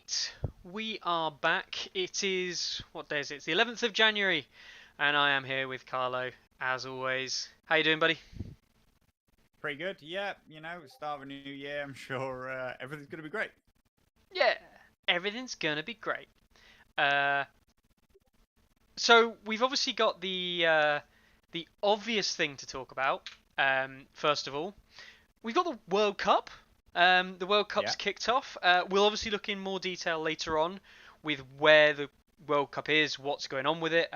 Right, we are back. It is, what day is it? It's the 11th of January, and I am here with Carlo, as always. How you doing, buddy? Pretty good. Yeah, start of a new year. I'm sure everything's going to be great. Yeah, everything's gonna be great. Uh, so we've obviously got the obvious thing to talk about. First of all, we've got the World Cup. The World Cup's Yeah. kicked off. We'll obviously look in more detail later on with where the World Cup is, what's going on with it.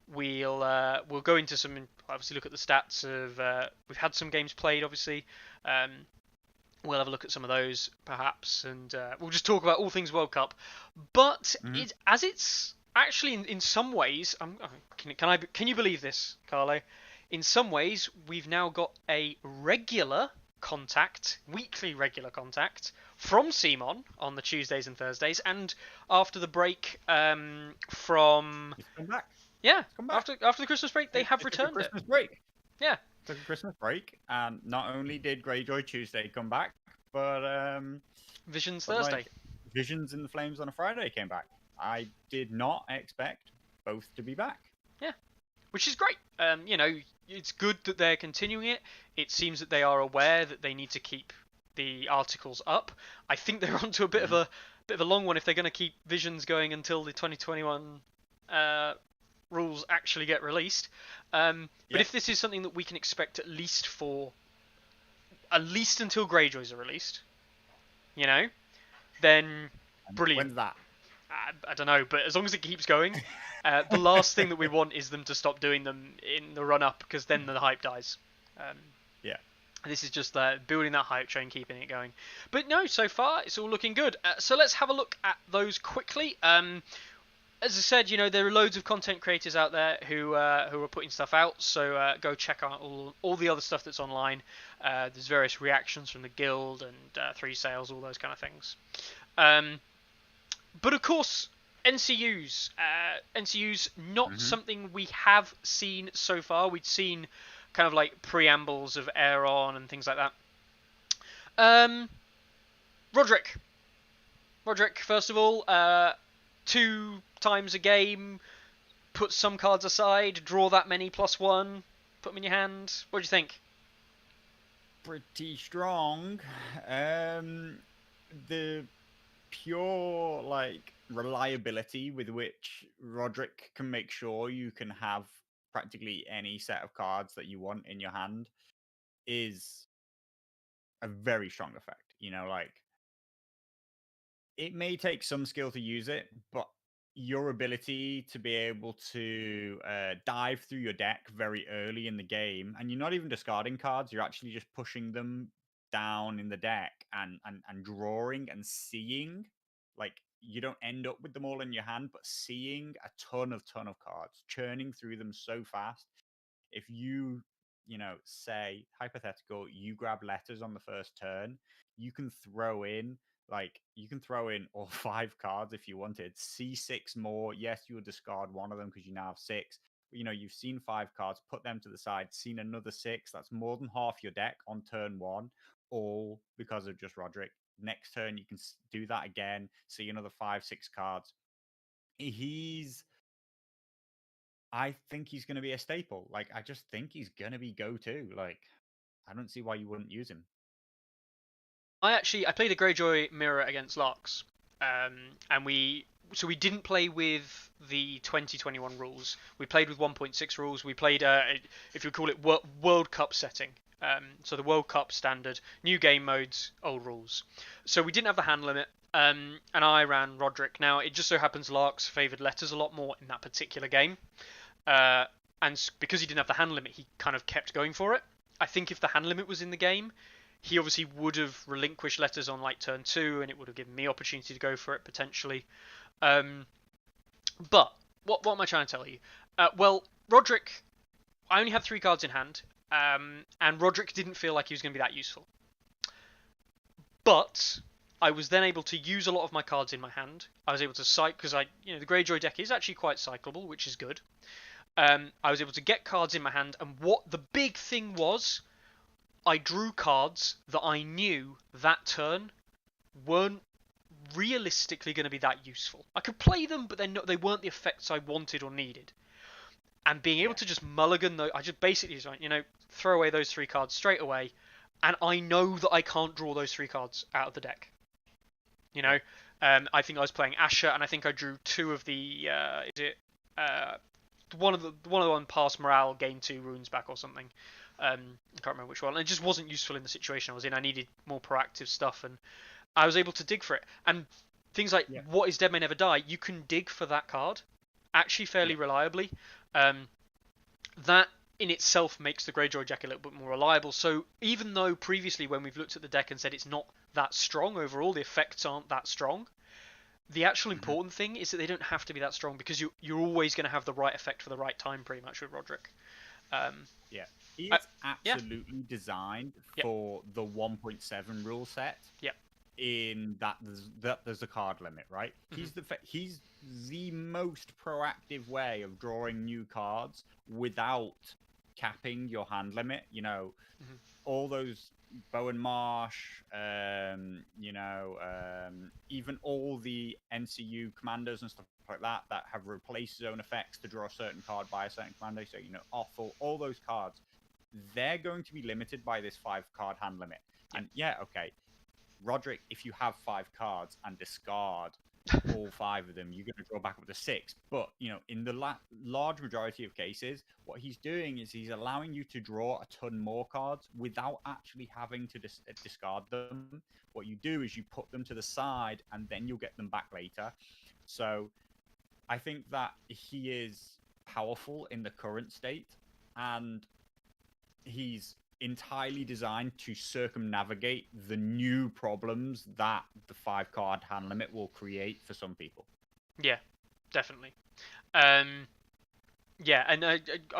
We'll go into some, obviously look at the stats of we've had some games played, obviously. Um, we'll have a look at some of those perhaps, and we'll just talk about all things World Cup. But hmm it's actually in some ways, can you believe this, Carlo? In some ways, we've now got a regular contact, weekly regular contact from Simon on the Tuesdays and Thursdays, and after the break from It's come back. yeah, It's come back. after the Christmas break, they have It took a returned it. Christmas break. Yeah, Took a Christmas break, and not only did Greyjoy Tuesday come back, but Visions but Thursday. like Visions in the Flames on a Friday came back. I did not expect both to be back. Yeah, which is great. It's good that they're continuing it. It seems that they are aware that they need to keep the articles up. I think they're onto a bit of Mhm. a long one if they're going to keep Visions going until the 2021 rules actually get released. But Yeah. if this is something that we can expect at least until Greyjoys are released, you know, then And brilliant. when's that? I don't know, but as long as it keeps going, the last thing that we want is them to stop doing them in the run up, because then the hype dies. Um, Yeah. this is just building that hype train, keeping it going. But no, so far it's all looking good. So let's have a look at those quickly. As I said, there are loads of content creators out there who are putting stuff out. So go check out all the other stuff that's online. There's various reactions from the guild and 3 sales, all those kind of things. But of course, NCUs, not hmm something we have seen so far. We'd seen kind of like preambles of Aeron and things like that. Um, Roderick. Roderick, first of all, 2 times a game, put some cards aside, draw that many +1, put them in your hand. What do you think? Pretty strong. The pure reliability with which Roderick can make sure you can have practically any set of cards that you want in your hand is a very strong effect. It may take some skill to use it, but your ability to be able to dive through your deck very early in the game, and you're not even discarding cards, you're actually just pushing them down in the deck and drawing and seeing. Like, you don't end up with them all in your hand, but seeing a ton of cards, churning through them so fast. If say hypothetical, you grab letters on the first turn, you can throw in all 5 cards if you wanted. See 6 more. Yes, you will discard one of them because you now have 6. But, you've seen 5 cards, put them to the side, seen another 6. That's more than half your deck on turn 1, all because of just Roderick. Next turn, you can do that again, see another 5, 6 cards. He's I think he's going to be a staple. Like, I just think he's going to be go-to. Like, I don't see why you wouldn't use him. I played a Greyjoy mirror against Larks, and we didn't play with the 2021 rules. We played with 1.6 rules. We played if you call it World Cup setting. So the World Cup standard, new game modes, old rules. So we didn't have the hand limit. And I ran Roderick. Now it just so happens Larks favoured letters a lot more in that particular game, uh, and because he didn't have the hand limit, he kind of kept going for it. I think if the hand limit was in the game, he obviously would have relinquished letters on like turn 2, and it would have given me opportunity to go for it potentially. Um, but what am I trying to tell you? Well, Roderick, I only had 3 cards in hand, and Roderick didn't feel like he was going to be that useful. But I was then able to use a lot of my cards in my hand. I was able to cycle because the Greyjoy deck is actually quite cyclable, which is good. I was able to get cards in my hand, and what the big thing was, I drew cards that I knew that turn weren't realistically going to be that useful. I could play them, but they weren't the effects I wanted or needed. And being able to just mulligan I just basically just went, throw away those 3 cards straight away, and I know that I can't draw those 3 cards out of the deck. I think I was playing Asher, and I think I drew 2 of the one of the one past morale, gain 2 runes back or something. I can't remember which one. It just wasn't useful in the situation I was in. I needed more proactive stuff, and I was able to dig for it. And things like What is Dead May Never Die, you can dig for that card actually fairly reliably. That in itself makes the Greyjoy deck a little bit more reliable. So even though previously when we've looked at the deck and said it's not that strong overall, the effects aren't that strong, the actual important thing is that they don't have to be that strong, because you're always going to have the right effect for the right time pretty much with Roderick. He is absolutely designed for the 1.7 rule set. In that there's a card limit, right? He's the most proactive way of drawing new cards without capping your hand limit. All those Bowen Marsh, even all the NCU commanders and stuff like that have replaced zone effects to draw a certain card by a certain commander. So awful, all those cards, they're going to be limited by this 5-card hand limit. And Roderick, if you have 5 cards and discard all 5 of them, you're going to draw back up to 6. But, in the large majority of cases, what he's doing is he's allowing you to draw a ton more cards without actually having to discard them. What you do is you put them to the side, and then you'll get them back later. So I think that he is powerful in the current state, and he's entirely designed to circumnavigate the new problems that the 5-card hand limit will create for some people. Yeah, definitely. And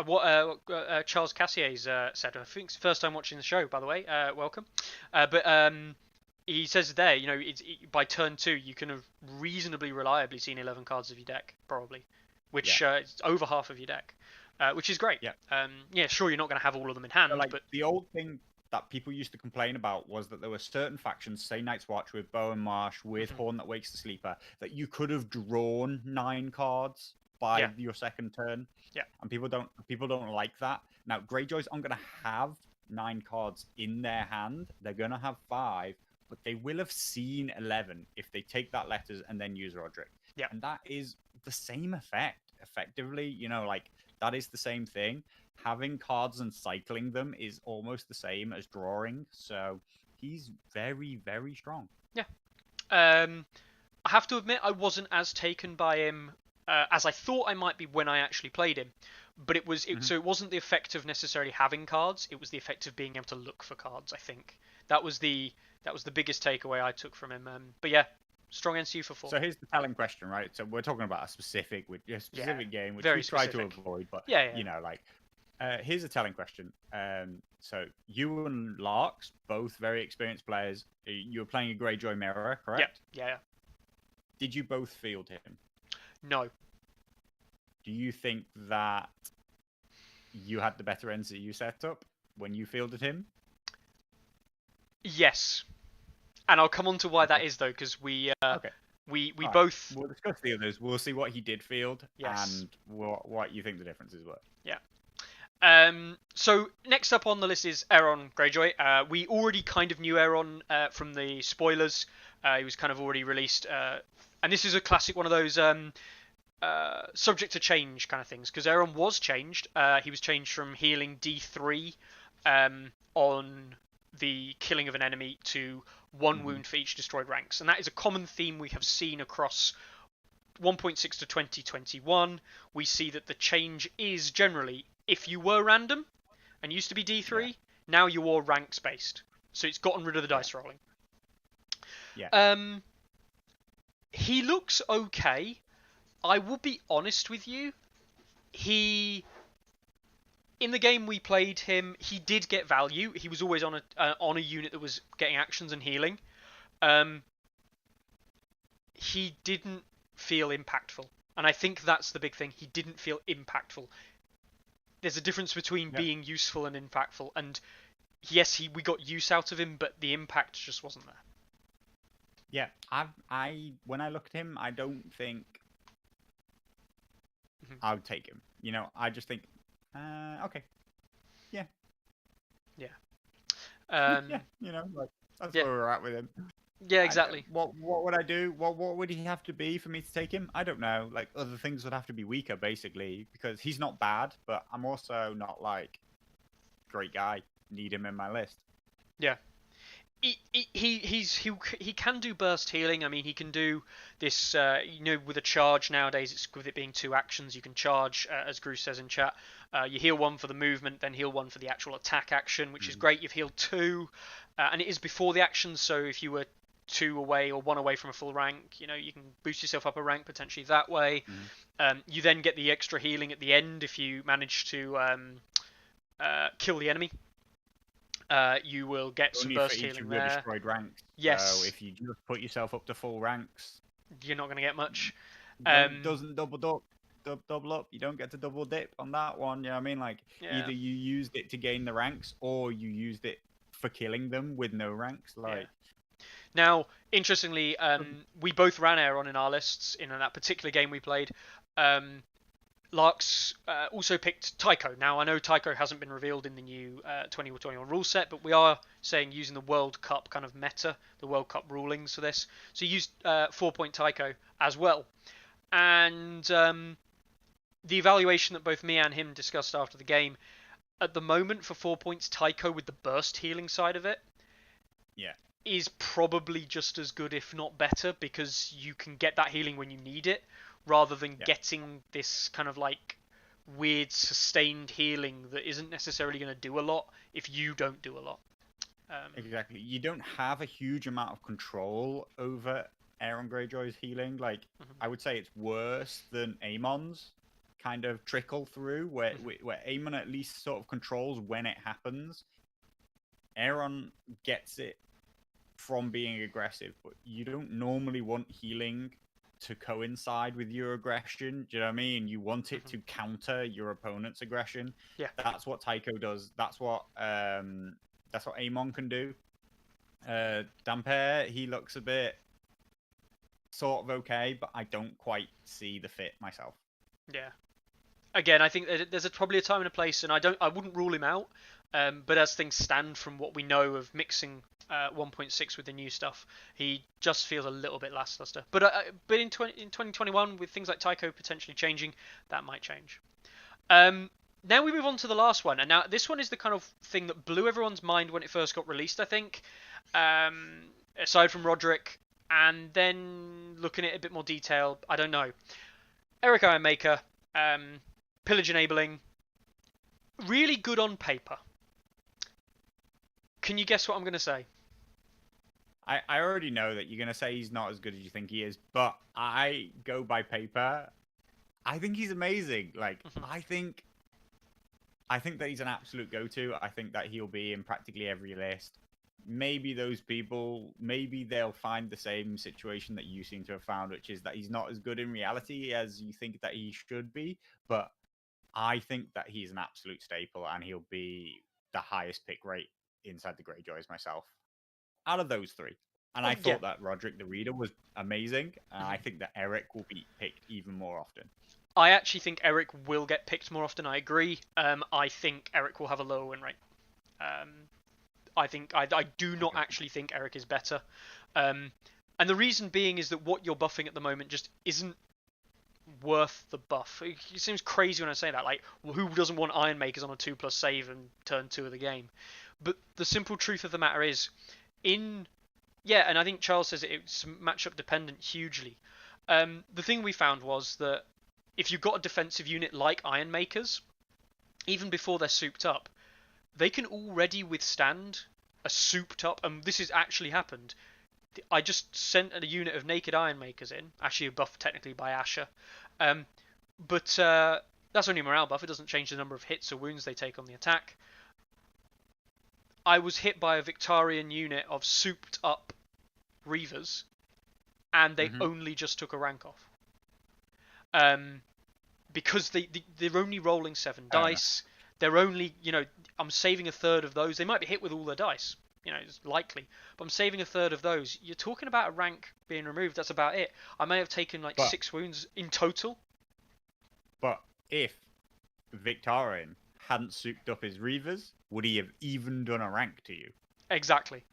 what Charles Cassier's said, I think it's the first time watching the show, by the way, welcome. But he says there, by turn 2, you can have reasonably reliably seen 11 cards of your deck, probably, which is over half of your deck. Which is great. Sure, you're not going to have all of them in hand, but the old thing that people used to complain about was that there were certain factions, say Night's Watch with Bowen Marsh, with Horn That Wakes the Sleeper, that you could have drawn 9 cards by your second turn. And people don't like that. Now, Greyjoys aren't going to have 9 cards in their hand. They're going to have 5, but they will have seen 11 if they take that letters and then use Roderick. And that is the same effect. Effectively, that is the same thing. Having cards and cycling them is almost the same as drawing. So he's very, very strong. I have to admit I wasn't as taken by him as I thought I might be when I actually played him. But so it wasn't the effect of necessarily having cards. It was the effect of being able to look for cards. I think that was the biggest takeaway I took from him. But strong NCU for 4. So here's the telling question, right? So we're talking about a specific game, which we try to avoid, but here's a telling question. So you and Larks, both very experienced players, you were playing a Greyjoy Mirror, correct? Yeah. Did you both field him? No. Do you think that you had the better NCU setup when you fielded him? Yes. And I'll come on to why that is, though, because we both... We'll discuss the others. We'll see what he did field and what you think the differences were. So next up on the list is Aeron Greyjoy. We already kind of knew Aeron from the spoilers. He was kind of already released. And this is a classic one of those subject to change kind of things, because Aeron was changed. He was changed from healing D3 on the killing of an enemy to 1 wound for each destroyed ranks. And that is a common theme we have seen across 1.6 to 2021. We see that the change is generally, if you were random and used to be D3, now you are ranks based. So it's gotten rid of the dice rolling. He looks okay. I will be honest with you. In the game we played him, he did get value. He was always on a unit that was getting actions and healing. He didn't feel impactful, and I think that's the big thing. He didn't feel impactful. There's a difference between being useful and impactful, and yes, we got use out of him, but the impact just wasn't there. Yeah, when I look at him, I don't think Mhm. I would take him. I just think, okay, yeah, Yeah. yeah, Um, like that's yeah. where we're at with him. Yeah. Exactly. What would I do? What would he have to be for me to take him? I don't know. Like other things would have to be weaker, basically, because he's not bad, but I'm also not like great guy. Need him in my list. Yeah. He can do burst healing. I mean, he can do this. With a charge nowadays, it's with it being two actions. You can charge, as Gru says in chat. You heal one for the movement, then heal one for the actual attack action, which is Mhm. great. You've healed two, and it is before the action. So if you were two away or one away from a full rank, you can boost yourself up a rank potentially that way. Mhm. You then get the extra healing at the end if you manage to kill the enemy. You will get some Only for burst each healing of your there. destroyed ranks. So Yes, if you just put yourself up to full ranks, you're not going to get much. don't Um, doesn't double up. You don't get to double dip on that one. You know what I mean? Like yeah, either you used it to gain the ranks, or you used it for killing them with no ranks. yeah. Like, Now, interestingly, we both ran Aeron in our lists in that particular game we played. Um, Larks also picked Tycho. Now, I know Tycho hasn't been revealed in the new 2021 rule set, but we are saying using the World Cup kind of meta, the World Cup rulings for this. So he used 4-point Tycho as well. And the evaluation that both me and him discussed after the game, at the moment for 4 points, Tycho with the burst healing side of it yeah, is probably just as good, if not better, because you can get that healing when you need it, rather than yeah. getting this kind of like weird sustained healing that isn't necessarily going to do a lot if you don't do a lot. Exactly. You don't have a huge amount of control over Aeron Greyjoy's healing. Like, Mhm, I would say it's worse than Aemon's kind of trickle through, where mhm, where Aemon at least sort of controls when it happens. Aeron gets it from being aggressive, but you don't normally want healing to coincide with your aggression. Do you know what I mean? You want it mhm. to counter your opponent's aggression. Yeah, That's what Tycho does. That's what Aemon can do. Damper, he looks a bit sort of okay, but I don't quite see the fit myself. yeah. Again, I think that there's probably a time and a place, and I wouldn't rule him out. But as things stand, from what we know of mixing 1.6 with the new stuff, he just feels a little bit lackluster. But in 2021, with things like Tycho potentially changing, that might change. Now we move on to the last one, and now this one is the kind of thing that blew everyone's mind when it first got released. I think, aside from Roderick, and then looking at it a bit more detail, I don't know. Eric Ironmaker, um, pillage enabling, really good on paper. Can you guess what I'm going to say? I already know that you're going to say he's not as good as you think he is, but I go by paper. I think he's amazing. Like, Mhm, I think that he's an absolute go-to. I think that he'll be in practically every list. Maybe those people, maybe they'll find the same situation that you seem to have found, which is that he's not as good in reality as you think that he should be. But I think that he's an absolute staple, and he'll be the highest pick rate inside the Greyjoys myself out of those three. And I yeah. thought that Roderick the Reader was amazing. And I Mhm. think that Eric will be picked even more often. I actually think Eric will get picked more often. I agree. I think Eric will have a lower win rate. Um, I do not Okay. actually think Eric is better. Um, and the reason being is that what you're buffing at the moment just isn't worth the buff. It seems crazy when I say that. Like, well, who doesn't want Iron Makers on a 2+ save and turn 2 of the game? But the simple truth of the matter is, in yeah, and I think Charles says it's matchup dependent hugely. The thing we found was that if you've got a defensive unit like Iron Makers, even before they're souped up, they can already withstand a souped up, and this has actually happened. I just sent a unit of naked Iron Makers in, actually buffed technically by Asher, um, but that's only a morale buff. It doesn't change the number of hits or wounds they take on the attack. I was hit by a Victarion unit of souped up Reavers, and they Mm-hmm. only just took a rank off. Um, because they're only rolling 7 Fair enough. dice. They're only, I'm saving a third of those. They might be hit with all their dice. it's likely. But I'm saving a third of those. You're talking about a rank being removed. That's about it. I may have taken like But 6 wounds in total. but if Victorian hadn't souped up his Reavers, would he have even done a rank to you? Exactly.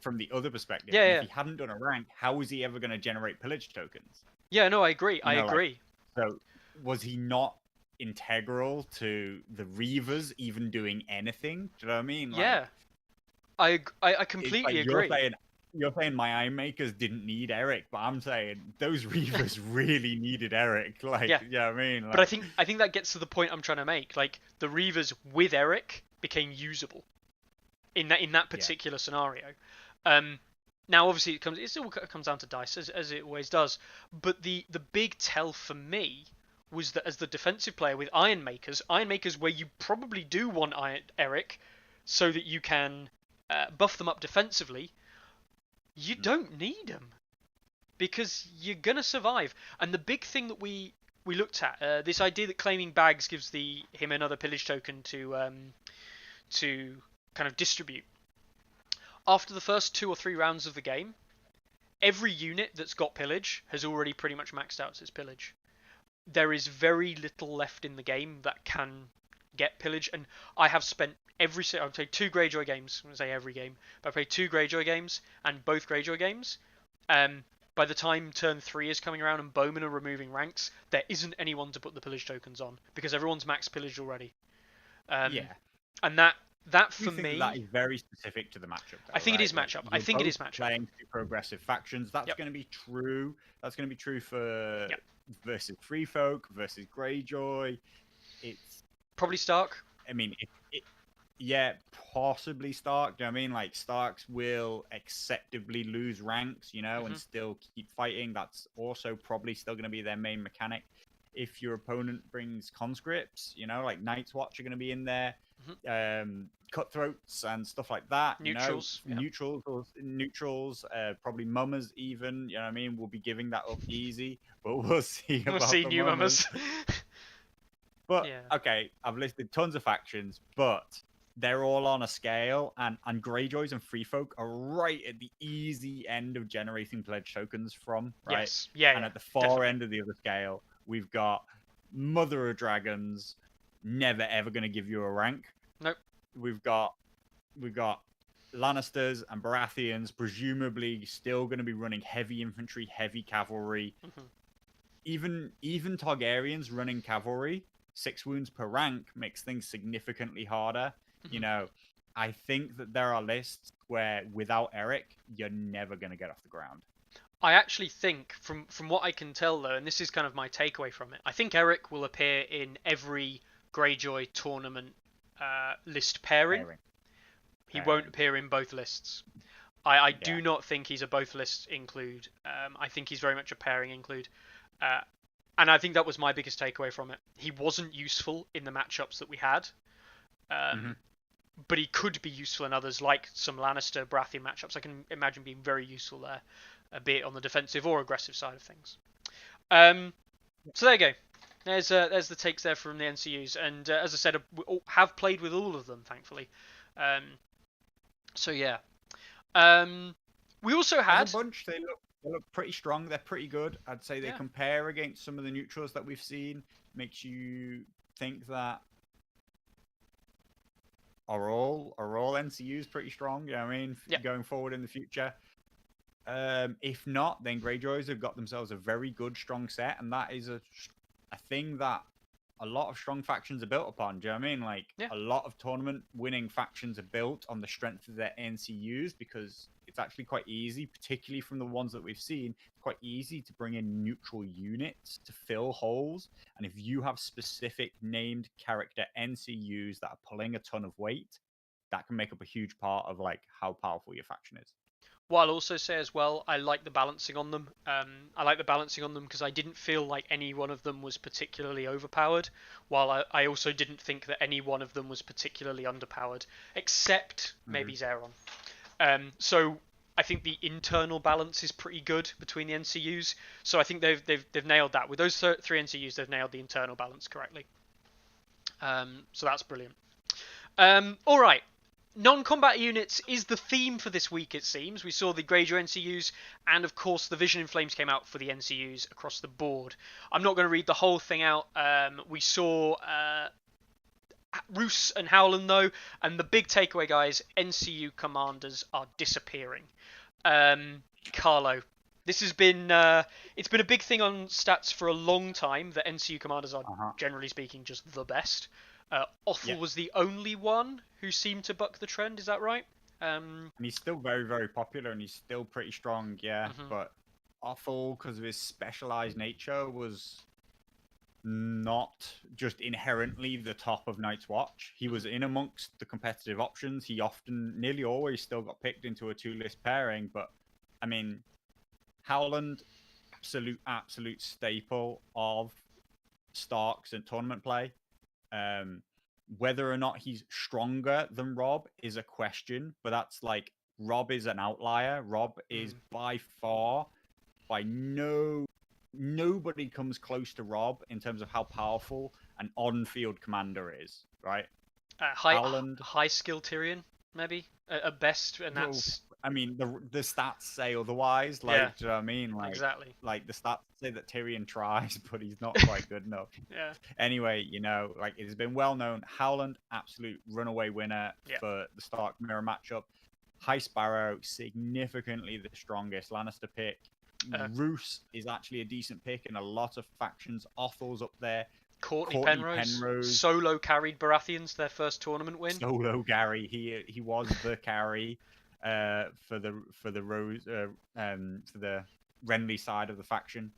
From the other perspective. Yeah, And yeah. if he hadn't done a rank, how was he ever going to generate pillage tokens? Yeah, no, I agree. You I know, like, agree. so was he not integral to the Reavers even doing anything? Do you know what I mean? Yeah. I It's completely like agree. you're saying my eye makers didn't need Eric, but I'm saying those Reavers really needed Eric. Like, Yeah. yeah, I mean, But I like, think that gets to the point I'm trying to make. Like the Reavers with Eric became usable in that yeah, particular scenario. Now obviously it still comes down to dice as it always does. But the big tell for me was that as the defensive player with Iron Makers where you probably do want Eric so that you can buff them up defensively, you don't need them because you're gonna survive. And the big thing that we looked at, this idea that claiming bags gives him another pillage token to kind of distribute. After the first 2 or 3 rounds of the game, every unit that's got pillage has already pretty much maxed out its pillage. There is very little left in the game that can get pillage, and I have spent I would say 2 Greyjoy games. I'm going to say every game, but I played 2 Greyjoy games, and both Greyjoy games, by the time turn 3 is coming around and bowmen are removing ranks, there isn't anyone to put the pillage tokens on because everyone's max pillaged already. yeah. And that Do for you think me, that is very specific to the matchup? Though, I think it right? is Like, matchup. I you're think it both is matchup. playing two progressive factions. That's Yep. going to be true. That's going to be true for Yep. versus Free Folk versus Greyjoy. It's Probably Stark. I mean, yeah, possibly Stark. Do you know what I mean? Like, Starks will acceptably lose ranks, and still keep fighting. That's also probably still going to be their main mechanic. If your opponent brings conscripts, like Night's Watch are going to be in there, cutthroats and stuff like that. Neutrals. Neutrals, probably mummers even. You know what I mean? We'll be giving that up easy, but we'll see We'll about see the new mummers. But Yeah. okay, I've listed tons of factions, but they're all on a scale, and Greyjoys and Free Folk are right at the easy end of generating pledge tokens from, right? Yes. Yeah. And at the far definitely. end of the other scale, we've got Mother of Dragons, never ever going to give you a rank. Nope. We've got Lannisters and Baratheons, presumably still going to be running heavy infantry, heavy cavalry. Even Targaryens running cavalry, 6 wounds per rank makes things significantly harder. I think that there are lists where without Eric, you're never going to get off the ground. I actually think, from what I can tell though, and this is kind of my takeaway from it, I think Eric will appear in every Greyjoy tournament list pairing. He won't appear in both lists. I do not think he's a both lists include. I think he's very much a pairing include. And I think that was my biggest takeaway from it. He wasn't useful in the matchups that we had. But he could be useful in others, like some Lannister Baratheon matchups. I can imagine being very useful there, be it on the defensive or aggressive side of things. So there you go. There's the takes there from the NCUs, and as I said, we have played with all of them, thankfully. So yeah. We also had as a bunch. They look pretty strong. They're pretty good. I'd say they compare against some of the neutrals that we've seen. Makes you think that are all NCUs pretty strong. You know what I mean? Going forward in the future. If not, then Greyjoys have got themselves a very good, strong set, and that is a thing that a lot of strong factions are built upon. Do you know what I mean? Like, a lot of tournament winning factions are built on the strength of their NCUs, because it's actually quite easy, particularly from the ones that we've seen, it's quite easy to bring in neutral units to fill holes. And if you have specific named character NCUs that are pulling a ton of weight, that can make up a huge part of like how powerful your faction is. What I'll also say as well, I like the balancing on them. I like the balancing on them because I didn't feel like any one of them was particularly overpowered, while I also didn't think that any one of them was particularly underpowered, except maybe Aeron. So I think the internal balance is pretty good between the NCUs. So I think they've nailed that. With those 3 NCUs, they've nailed the internal balance correctly. So that's brilliant. All right. non-combat units is the theme for this week, it seems. We saw the Greyjoy NCUs, and of course the Vision in Flames came out for the NCUs across the board. I'm not going to read the whole thing out. We saw Roos and Howland though, and the big takeaway, guys, NCU commanders are disappearing. Carlo, this has been it's been a big thing on stats for a long time that NCU commanders are generally speaking just the best. Othel was the only one who seemed to buck the trend. Is that right? And he's still very, very popular, and he's still pretty strong. Yeah, but Othel, because of his specialized nature, was not just inherently the top of Night's Watch. He was in amongst the competitive options. He often, nearly always, still got picked into a 2-list pairing. But I mean, Howland, absolute staple of Starks and tournament play. Whether or not he's stronger than Rob is a question, but that's like Rob is an outlier. Rob is by far, by nobody comes close to Rob in terms of how powerful an on-field commander is, right? High skill Tyrion, maybe at best, and that's. I mean, the stats say otherwise. Like, do you know what I mean? Like, exactly. Like the stats say that Tyrion tries, but he's not quite good enough. Yeah. Anyway, like it has been well known. Howland, absolute runaway winner for the Stark Mirror matchup. High Sparrow, significantly the strongest Lannister pick. Roos is actually a decent pick in a lot of factions. Othel's up there. Courtney Penrose solo carried Baratheons their first tournament win. Solo Gary, he was the carry for the Rose for the Renly side of the faction.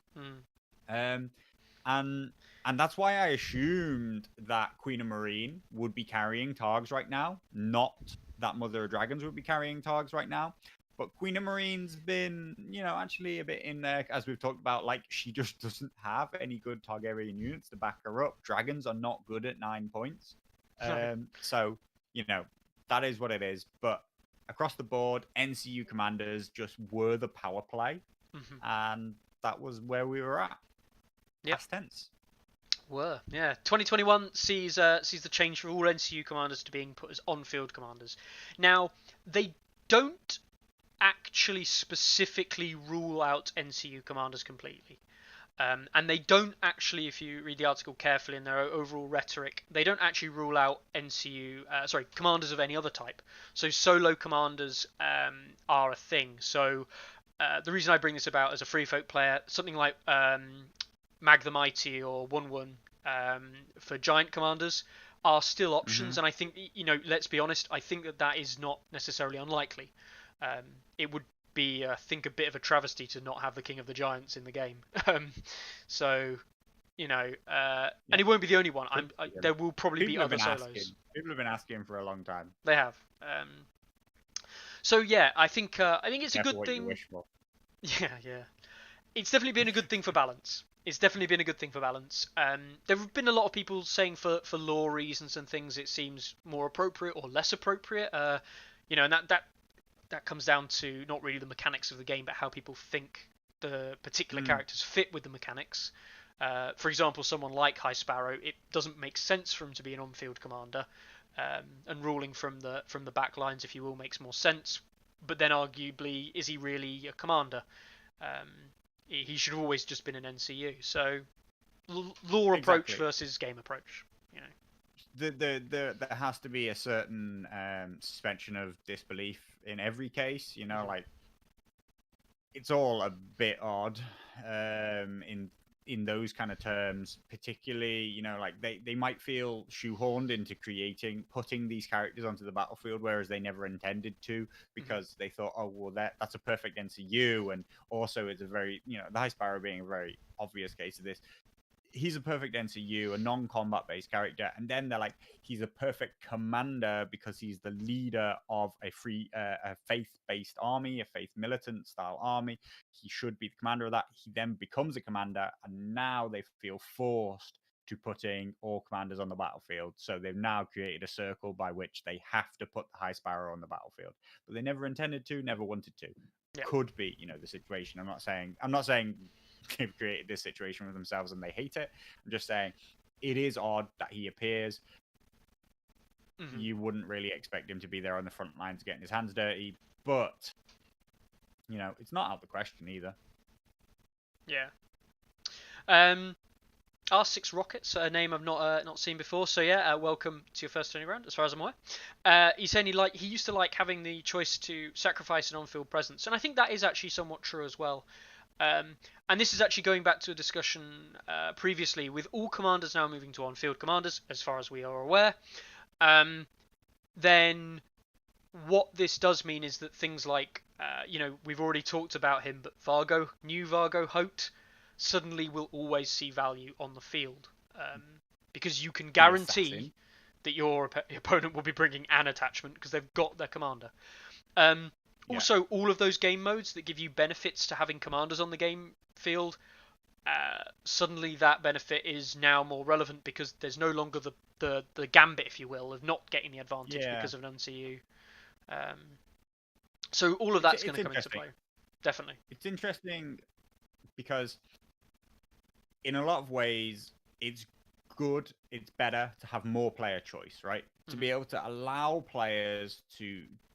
And that's why I assumed that Queen of Marine would be carrying Targs right now, not that Mother of Dragons would be carrying Targs right now. But Queen of Marine's been, actually a bit in there, as we've talked about. Like, she just doesn't have any good Targaryen units to back her up. Dragons are not good at 9 points. So, that is what it is. But across the board, NCU commanders just were the power play. And that was where we were at. Past tense. 2021 sees the change for all NCU commanders to being put as on-field commanders. Now, they don't actually specifically rule out NCU commanders completely. And they don't actually, if you read the article carefully in their overall rhetoric, they don't actually rule out commanders of any other type. So solo commanders are a thing. So the reason I bring this about as a free folk player, something like Mag the Mighty or 1-1 for giant commanders are still options. And I think, let's be honest, I think that is not necessarily unlikely. It would be, I think, a bit of a travesty to not have the King of the Giants in the game. And it won't be the only one. There will probably be other solos. People have been asking for a long time. They have. So yeah, I think it's a good thing. Yeah. It's definitely been a good thing for balance. There have been a lot of people saying for lore reasons and things, it seems more appropriate or less appropriate. And that comes down to not really the mechanics of the game, but how people think the particular characters fit with the mechanics. For example, someone like High Sparrow, it doesn't make sense for him to be an on-field commander, and ruling from the back lines, if you will, makes more sense. But then, arguably, is he really a commander? He should have always just been an NCU. So, lore approach versus game approach. There has to be a certain suspension of disbelief in every case. Like, it's all a bit odd in those kind of terms, particularly, like they might feel shoehorned into putting these characters onto the battlefield, whereas they never intended to, because they thought, oh, well, that's a perfect NCU. And also it's a very, the High Sparrow being a very obvious case of this. He's a perfect NCU, a non-combat based character, and then they're like, he's a perfect commander because he's the leader of a faith-based army, a faith militant style army. He should be the commander of that. He then becomes a commander, and now they feel forced to putting all commanders on the battlefield. So they've now created a circle by which they have to put the High Sparrow on the battlefield, but they never intended to, never wanted to. Could be, the situation. I'm not saying they've created this situation for themselves and they hate it. I'm just saying it is odd that he appears. You wouldn't really expect him to be there on the front lines getting his hands dirty, but it's not out of the question either. Yeah. R6 Rockets, a name I've not seen before. So yeah, welcome to your first Tourney Ground, as far as I'm aware. He's saying he used to like having the choice to sacrifice an on-field presence, and I think that is actually somewhat true as well. And this is actually going back to a discussion previously with all commanders now moving to on-field commanders, as far as we are aware. Then what this does mean is that things like, we've already talked about him, but new Vargo Hote, suddenly will always see value on the field, because you can guarantee that your opponent will be bringing an attachment because they've got their commander. Also, all of those game modes that give you benefits to having commanders on the game field, suddenly that benefit is now more relevant because there's no longer the gambit, if you will, of not getting the advantage because of an NCU. So all of that's going to come into play. Definitely. It's interesting because in a lot of ways, it's good, it's better to have more player choice, right? To be able to allow players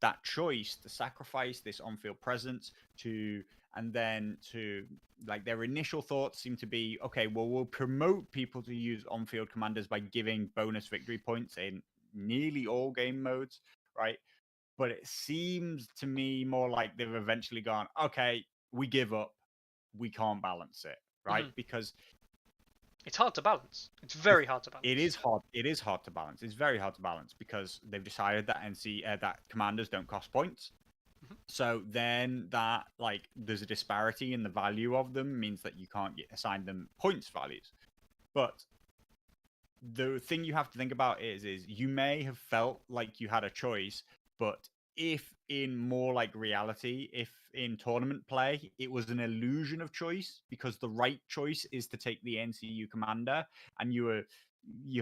that choice to sacrifice this on-field presence and then like their initial thoughts seem to be, okay, well, we'll promote people to use on-field commanders by giving bonus victory points in nearly all game modes, right? But it seems to me more like they've eventually gone, okay, we give up, we can't balance it, right? Because it's hard to balance. It's very hard to balance. It is hard. It is hard to balance. It's very hard to balance because they've decided that that commanders don't cost points. So then that there's a disparity in the value of them means that you can't assign them points values. But the thing you have to think about is you may have felt like you had a choice, but if in more like reality, if in tournament play, it was an illusion of choice because the right choice is to take the NCU commander, and you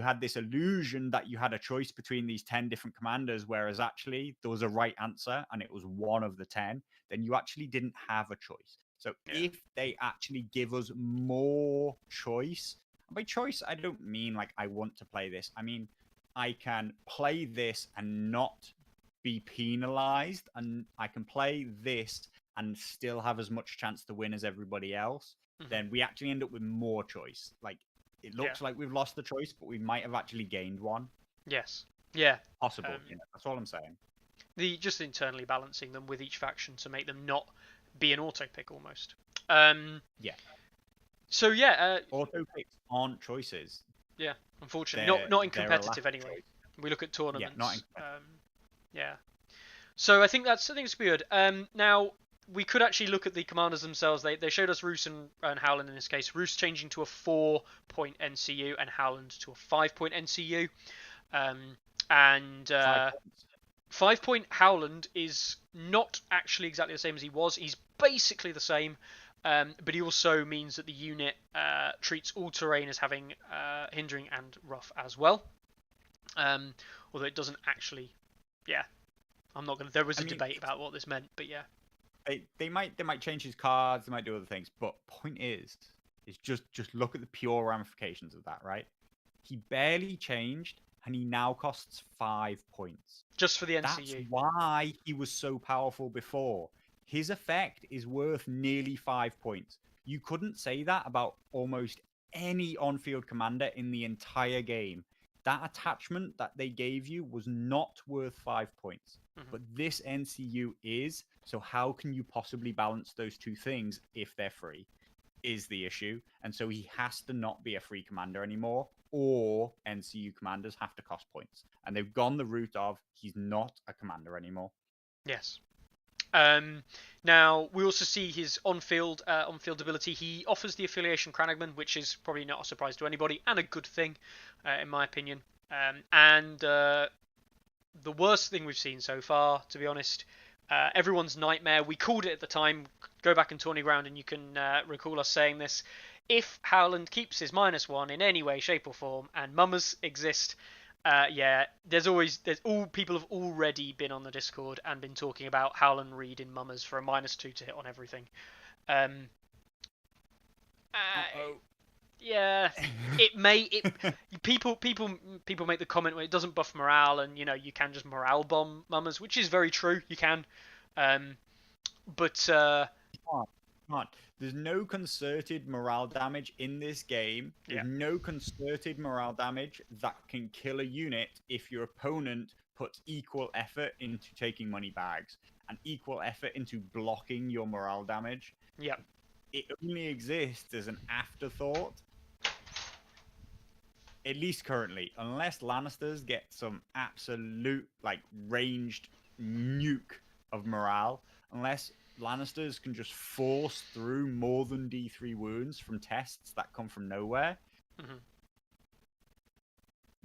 had this illusion that you had a choice between these 10 different commanders, whereas actually there was a right answer and it was one of the 10, then you actually didn't have a choice. So if they actually give us more choice, by choice, I don't mean like I want to play this. I mean, I can play this and not be penalized, and I can play this and still have as much chance to win as everybody else. Then we actually end up with more choice. Like, it looks like we've lost the choice, but we might have actually gained one. Yes. Yeah. Possible. That's all I'm saying. Just internally balancing them with each faction to make them not be an auto pick almost. Yeah. So yeah, auto picks aren't choices. Yeah, unfortunately, not in competitive anyway. Choice. We look at tournaments. Yeah, not in yeah. So I think it's good. Now we could actually look at the commanders themselves. They showed us Roos and Howland in this case. Roos changing to a 4-point NCU and Howland to a 5-point NCU. 5-point Howland is not actually exactly the same as he was. He's basically the same. But he also means that the unit treats all terrain as having hindering and rough as well. Although it doesn't actually. Yeah, I'm not gonna. There was a debate about what this meant, but yeah. They might change his cards. They might do other things. But point is just look at the pure ramifications of that, right? He barely changed, and he now costs 5 points. Just for the NCU. That's why he was so powerful before. His effect is worth nearly 5 points. You couldn't say that about almost any on-field commander in the entire game. That attachment that they gave you was not worth 5 points. But this NCU is. So how can you possibly balance those two things if they're free? Is the issue. And so he has to not be a free commander anymore, or NCU commanders have to cost points. And they've gone the route of he's not a commander anymore. Yes. Now we also see his on-field ability. He offers the affiliation Cranagman, which is probably not a surprise to anybody and a good thing, in my opinion. And the worst thing we've seen so far, to be honest, everyone's nightmare. We called it at the time. Go back and Tourney Ground, and you can recall us saying this. If Howland keeps his -1 in any way, shape, or form, and mummers exist. People have already been on the Discord and been talking about Howland Reed in mummers for a -2 to hit on everything. Yeah, it may. People make the comment where it doesn't buff morale, and you can just morale bomb mummers, which is very true. You can, um, but Can't. Can't. There's no concerted morale damage in this game. yeah, There's no concerted morale damage that can kill a unit if your opponent puts equal effort into taking money bags and equal effort into blocking your morale damage. yeah, It only exists as an afterthought, at least currently, unless Lannisters get some absolute like ranged nuke of morale, unless Lannisters can just force through more than D3 wounds from tests that come from nowhere. hmm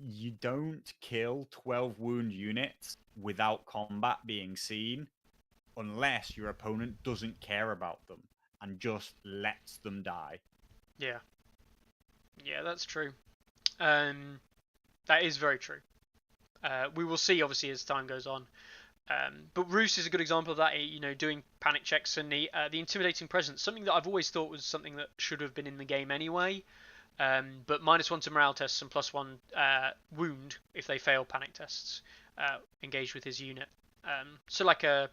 You don't kill 12 wound units without combat being seen unless your opponent doesn't care about them and just lets them die. yeah, yeah. That's true. That is very true. We will see, obviously, as time goes on. But Roos is a good example of that. Doing panic checks and the intimidating presence, something that I've always thought was something that should have been in the game anyway. But -1 to morale tests and +1 wound if they fail panic tests engaged with his unit. So like a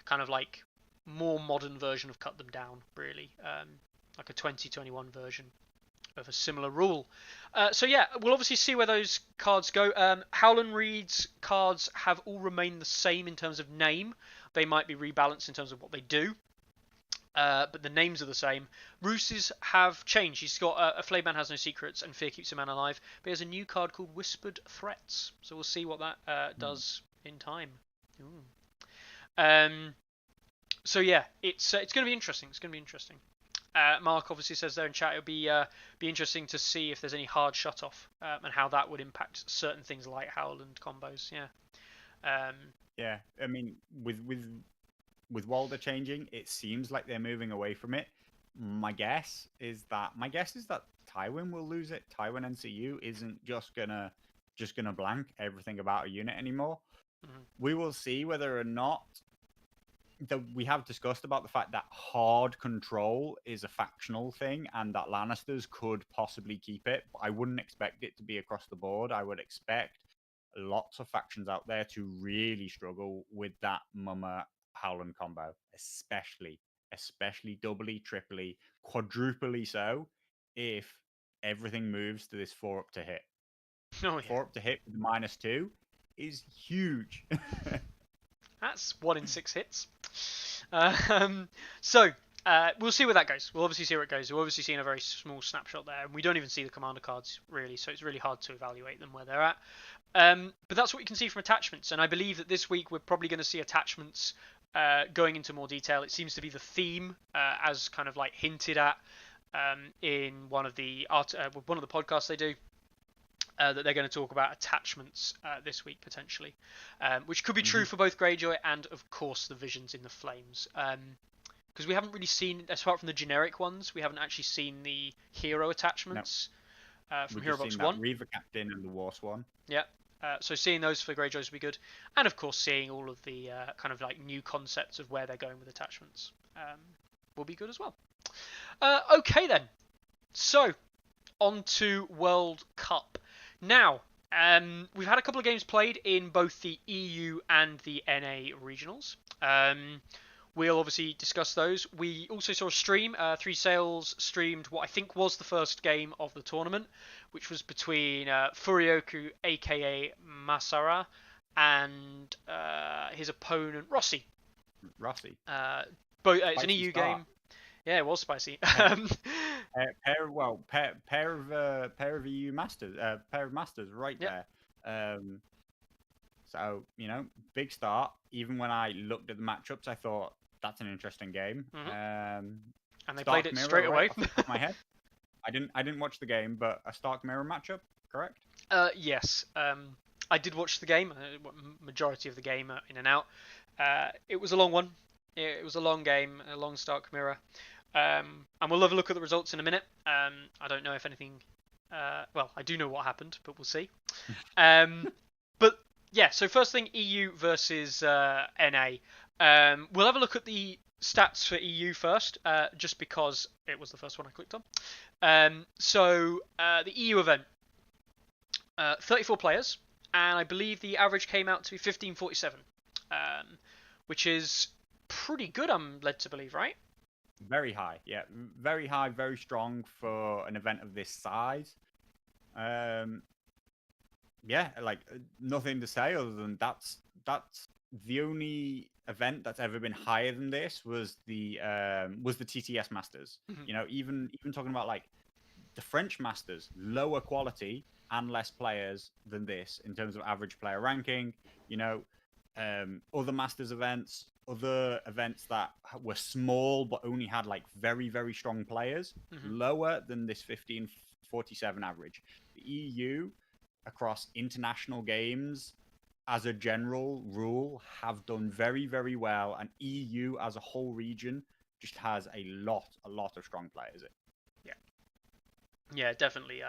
kind of like more modern version of cut them down, really, like a 2021 version of a similar rule. So yeah, we'll obviously see where those cards go. Howland Reed's cards have all remained the same in terms of name. They might be rebalanced in terms of what they do, but the names are the same. Roos's have changed. He's got a Flayed Man Has No Secrets and Fear Keeps a Man Alive, but he has a new card called Whispered Threats. So we'll see what that does in time. So yeah, it's going to be interesting. It's going to be interesting. Mark obviously says there in chat it'll be interesting to see if there's any hard shut off and how that would impact certain things like Howland combos. Yeah. Yeah, I mean, with Walder changing, it seems like they're moving away from it. My guess is that Tywin will lose it. Tywin NCU isn't just gonna blank everything about a unit anymore. Mm-hmm. We will see whether or not we have discussed about the fact that hard control is a factional thing and that Lannisters could possibly keep it, but I wouldn't expect it to be across the board. I would expect lots of factions out there to really struggle with that Mummer Howland combo, especially doubly, triply, quadruply so if everything moves to this 4 up to hit. Oh yeah. 4 up to hit with -2 is huge. That's 1 in 6 hits. So we'll see where that goes. We'll obviously see where it goes. We're obviously seeing a very small snapshot there, and we don't even see the commander cards really, so it's really hard to evaluate them where they're at. But that's what you can see from attachments, and I believe that this week we're probably going to see attachments going into more detail. It seems to be the theme, as kind of like hinted at in one of the podcasts they do. That they're going to talk about attachments this week potentially, which could be true for both Greyjoy and of course the Visions in the Flames, because we haven't really seen, apart from the generic ones, we haven't actually seen the hero attachments from Hero Box 1. Reaver Captain and the War Swan. Yeah. So seeing those for Greyjoys will be good, and of course seeing all of the kind of like new concepts of where they're going with attachments will be good as well. Okay then, so on to World Cup. Now, we've had a couple of games played in both the EU and the NA regionals. We'll obviously discuss those. We also saw a stream. Three Sails streamed what I think was the first game of the tournament, which was between Furioku, aka Masara, and his opponent Rossi. It's an EU game. Yeah, it was spicy. Pair of EU masters, pair of masters right there. So big start. Even when I looked at the matchups, I thought that's an interesting game. And they played it straight away. Off the top of my head. I didn't watch the game, but a Stark Mirror matchup, correct? Yes. I did watch the game. Majority of the game in and out. It was a long one. It was a long game, a long Stark Mirror. And we'll have a look at the results in a minute. I don't know if anything... well, I do know what happened, but we'll see. But yeah, so first thing, EU versus NA. We'll have a look at the stats for EU first, just because it was the first one I clicked on. So the EU event, 34 players, and I believe the average came out to be 1547, which is pretty good. I'm led to believe, right? Very high, yeah, very high, very strong for an event of this size. Yeah, like nothing to say other than that's the only event that's ever been higher than this was the TTS Masters. Mhm. You know, even talking about like the French Masters, lower quality and less players than this in terms of average player ranking. You know, other Masters events, other events that were small but only had like very, very strong players, Mhm. lower than this 1547 average. The EU across international games as a general rule have done very, very well, and EU as a whole region just has a lot of strong players. Yeah. Yeah, definitely.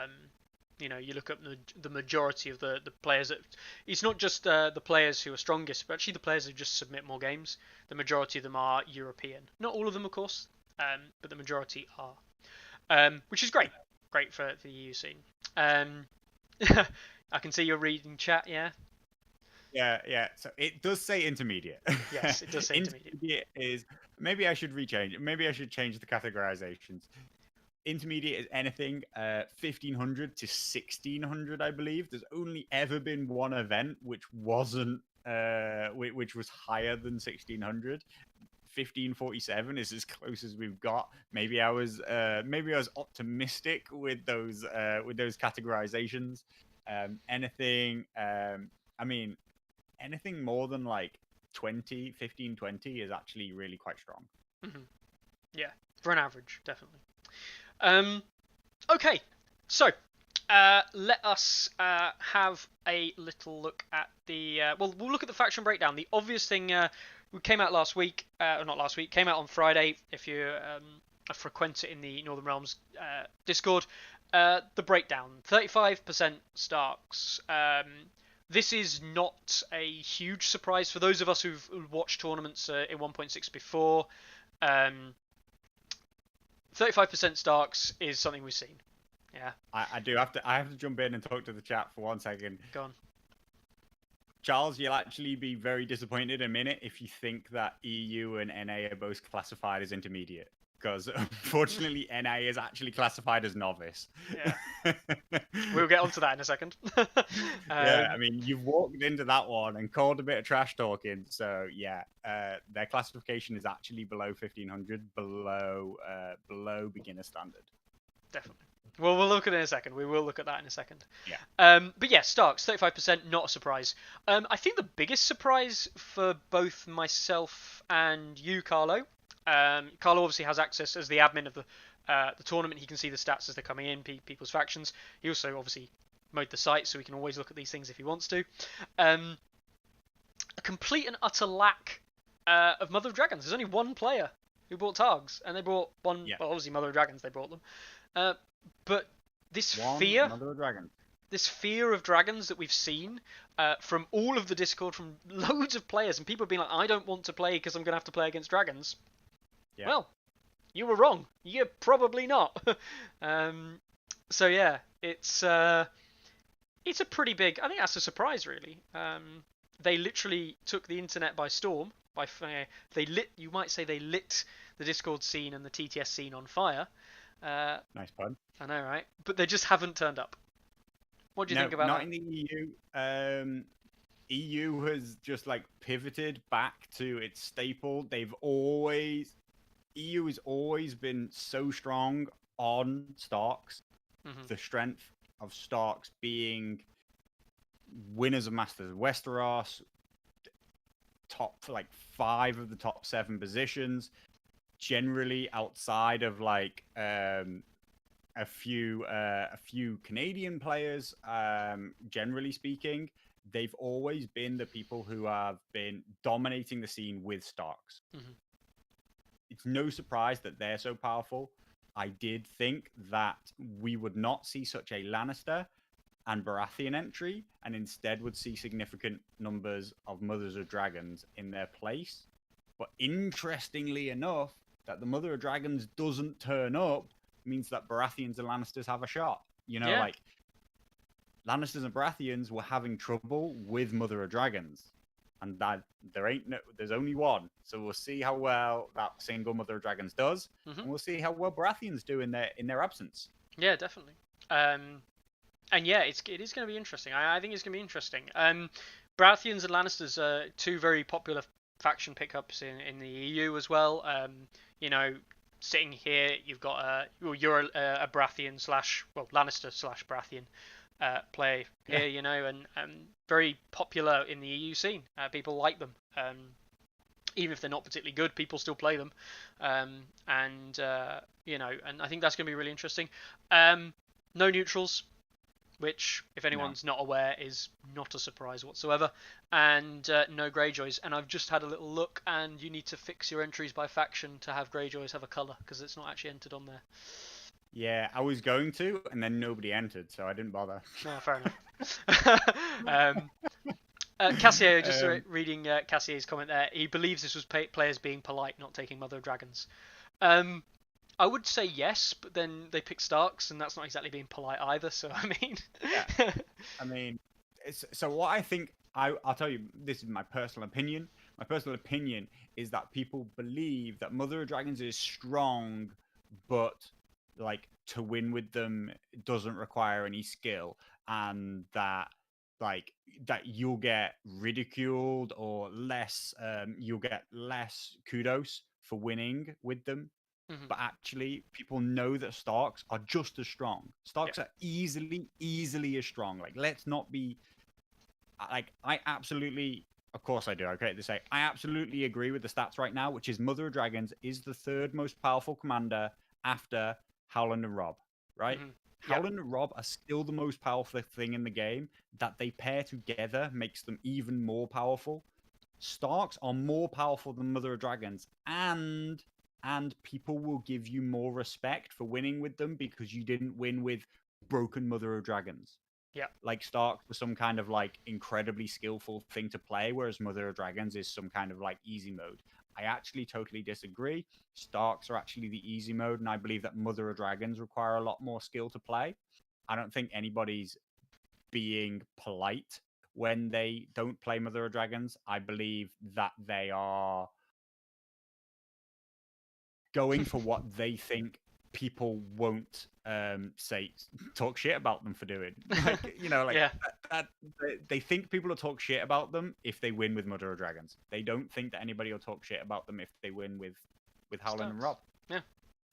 You look at the majority of the players that it's not just the players who are strongest, but actually the players who just submit more games. The majority of them are European. Not all of them, of course, but the majority are, which is great for the EU scene. Um, I can see you're reading chat. Yeah. Yeah. So it does say intermediate. Yes, it does say intermediate. Intermediate is maybe I should rechange it. Maybe I should change the categorizations. Intermediate is anything 1500 to 1600, I believe. There's only ever been one event which wasn't which was higher than 1600. 1547 is as close as we've got. Maybe I was optimistic with those categorizations. Anything I mean anything more than like 1520 is actually really quite strong. Mm-hmm. Yeah, for an average, definitely. Okay, so let us have a little look at the. We'll look at the faction breakdown. The obvious thing we came out last week, or not last week, came out on Friday. If you're a frequenter in the Northern Realms Discord, the breakdown: 35% Starks. This is not a huge surprise for those of us who've watched tournaments in 1.6 before. 35% Starks is something we've seen. Yeah. I have to jump in and talk to the chat for 1 second. Go on. Charles, you'll actually be very disappointed in a minute if you think that EU and NA are both classified as intermediate. Because unfortunately, NA is actually classified as novice. Yeah. We'll get onto that in a second. Yeah, I mean, you've walked into that one and called a bit of trash talking. So yeah, their classification is actually below 1500, below beginner standard. Definitely. Well, we'll look at it in a second. We will look at that in a second. Yeah. But yeah, Starks, 35%, not a surprise. I think the biggest surprise for both myself and you, Carlo. Carlo obviously has access as the admin of the tournament. He can see the stats as they're coming in, people's factions. He also obviously mode the site, so he can always look at these things if he wants to. A complete and utter lack of Mother of Dragons. There's only one player who bought Targs, and they brought one. Yeah. Well, obviously Mother of Dragons they brought them. But this fear, Mother of Dragons. This fear of dragons that we've seen from all of the Discord, from loads of players, and people have been like, I don't want to play because I'm going to have to play against dragons. Yeah. Well, you were wrong. You're probably not. So yeah, it's a pretty big. I think that's a surprise, really. They literally took the internet by storm. You might say they lit the Discord scene and the TTS scene on fire. Nice pun. I know, right? But they just haven't turned up. What do you think about not that? in the EU. EU has just like pivoted back to its staple. EU has always been so strong on Starks. Mm-hmm. The strength of Starks being winners of Masters of Westeros, top like 5 of the top 7 positions, generally outside of like a few Canadian players, generally speaking, they've always been the people who have been dominating the scene with Starks. Mm-hmm. It's no surprise that they're so powerful. I did think that we would not see such a Lannister and Baratheon entry, and instead would see significant numbers of Mothers of Dragons in their place. But interestingly enough, that the Mother of Dragons doesn't turn up means that Baratheons and Lannisters have a shot. You know, Yeah. like Lannisters and Baratheons were having trouble with Mother of Dragons, and that there's only one. So we'll see how well that single Mother of Dragons does, and we'll see how well Baratheons do in their absence. Yeah, definitely. And yeah, it is going to be interesting. I think it's going to be interesting. Baratheons and Lannisters are two very popular faction pickups in the EU as well. You know, sitting here, you've got you're a Baratheon slash Lannister slash Baratheon player here. You know, and very popular in the EU scene. People like them. Even if they're not particularly good, people still play them. You know, and I think that's going to be really interesting. No neutrals, which, if anyone's not aware, is not a surprise whatsoever. And no Greyjoys. And I've just had a little look, and you need to fix your entries by faction to have Greyjoys have a colour, because it's not actually entered on there. Yeah, I was going to, and then nobody entered, so I didn't bother. No, fair enough. Cassier, just reading Cassier's comment there, he believes this was players being polite, not taking Mother of Dragons. I would say yes, but then they pick Starks, and that's not exactly being polite either. So I mean, yeah. I mean, so what I think. I'll tell you. This is my personal opinion. My personal opinion is that people believe that Mother of Dragons is strong, but like to win with them doesn't require any skill, and that you'll get ridiculed or less. You'll get less kudos for winning with them. But actually, people know that Starks are just as strong. Starks are easily as strong. Like, let's not be like, I absolutely, of course I do. Okay, to say I absolutely agree with the stats right now, which is Mother of Dragons is the third most powerful commander after Howland and Rob. Right? Howland and Rob are still the most powerful thing in the game. That they pair together makes them even more powerful. Starks are more powerful than Mother of Dragons, and people will give you more respect for winning with them because you didn't win with broken Mother of Dragons. Yeah. Like Stark was some kind of like incredibly skillful thing to play, whereas Mother of Dragons is some kind of like easy mode. I actually totally disagree. Starks are actually the easy mode, and I believe that Mother of Dragons require a lot more skill to play. I don't think anybody's being polite when they don't play Mother of Dragons. I believe that they are going for what they think people won't talk shit about them for doing. Like, you know, like they think people will talk shit about them if they win with Mother of Dragons. They don't think that anybody will talk shit about them if they win with Howland and Rob. Yeah,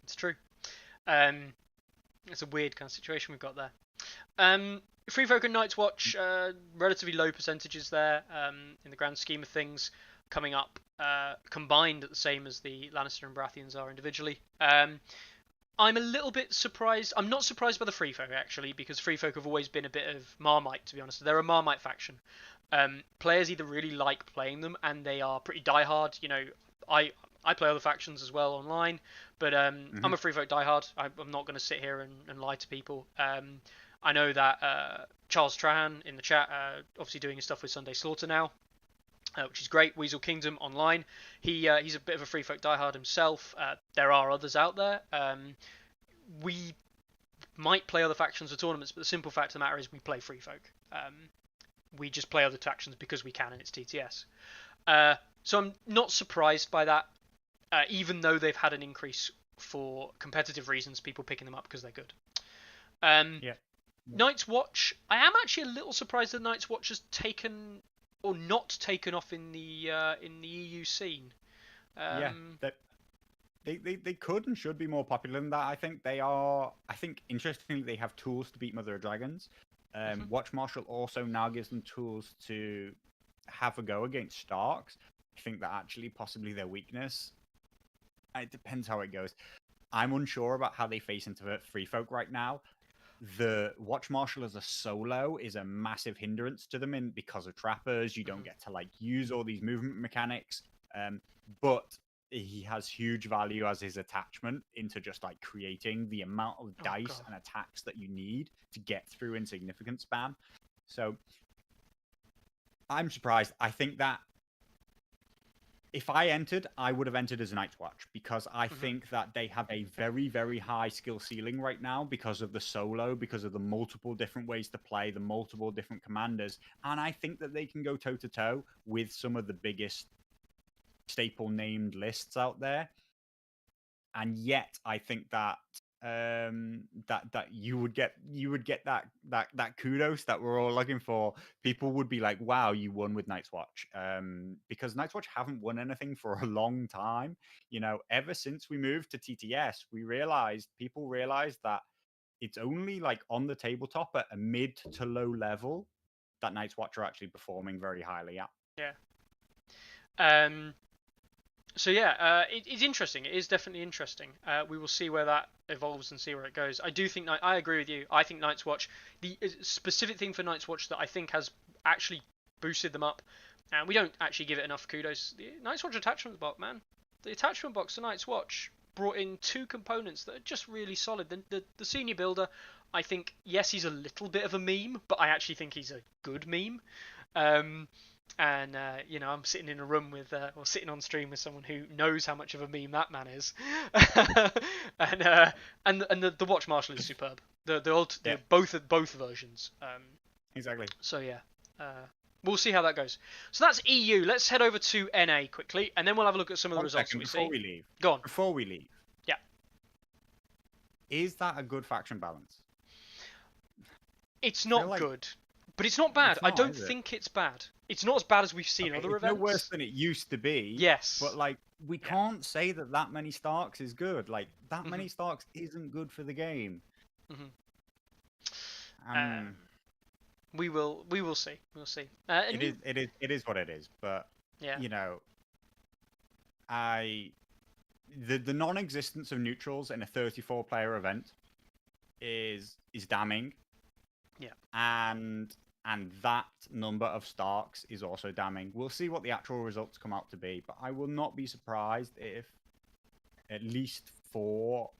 it's true. It's a weird kind of situation we've got there. Free Folk and Night's Watch, relatively low percentages there in the grand scheme of things, coming up combined at the same as the Lannister and Baratheons are individually. I'm a little bit surprised. I'm not surprised by the Free Folk, actually, because Free Folk have always been a bit of Marmite, to be honest. They're a Marmite faction. Players either really like playing them, and they are pretty diehard. You know, I play other factions as well online, but I'm a Free Folk diehard. I'm not going to sit here and lie to people. I know that Charles Trahan in the chat, obviously doing his stuff with Sunday Slaughter now, which is great. Weasel Kingdom online. He's a bit of a Free Folk diehard himself. There are others out there. We might play other factions for tournaments, but the simple fact of the matter is we play Free Folk. We just play other factions because we can, and it's TTS. So I'm not surprised by that, even though they've had an increase for competitive reasons, people picking them up because they're good. Night's Watch. I am actually a little surprised that Night's Watch has taken or not taken off in the EU scene. They could and should be more popular than that. I think they are. I think interestingly, they have tools to beat Mother of Dragons. Watch Marshal also now gives them tools to have a go against Starks. I think that actually possibly their weakness. It depends how it goes. I'm unsure about how they face into Free Folk right now. The Watch Marshal as a solo is a massive hindrance to them because of trappers. You don't get to like use all these movement mechanics. But he has huge value as his attachment into just like creating the amount of dice and attacks that you need to get through insignificant spam. So I'm surprised. I think that if I entered, I would have entered as a Night's Watch because I Mhm. think that they have a very, very high skill ceiling right now because of the solo, because of the multiple different ways to play, the multiple different commanders. And I think that they can go toe to toe with some of the biggest staple named lists out there. And yet I think that that you would get that kudos that we're all looking for. People would be like, wow, you won with Night's Watch, because Night's Watch haven't won anything for a long time. Ever since we moved to TTS, people realized that it's only like on the tabletop at a mid to low level that Night's Watch are actually performing very highly at. Yeah. Um. So yeah, it's interesting. It is definitely interesting. We will see where that evolves and see where it goes. I do think I agree with you. I think Night's Watch, the specific thing for Night's Watch that I think has actually boosted them up, and we don't actually give it enough kudos. The Night's Watch attachment box, man. The attachment box to Night's Watch brought in two components that are just really solid. The senior builder, I think, yes, he's a little bit of a meme, but I actually think he's a good meme. Um, and I'm sitting in a room with or sitting on stream with someone who knows how much of a meme that man is. And the watch marshal is superb. Yeah, Both versions. exactly. So yeah, we'll see how that goes. So that's EU. Let's head over to NA quickly, and then we'll have a look at some of the One results that second we before see. we leave. Go on. Before we leave, Yeah. is that a good faction balance? It's not like good, but it's not bad. it's I not, don't is it? think it's bad. It's not as bad as we've seen Okay, other it's no worse events. than it used to be. Yes. But like, we Yeah. can't say that many Starks is good. Like, that Mhm. many Starks isn't good for the game. Mhm. Um, we will see. We'll see. it is what it is. But Yeah. the non-existence of neutrals in a 34-player event is damning. Yeah. And that number of Starks is also damning. We'll see what the actual results come out to be, but I will not be surprised if at least 4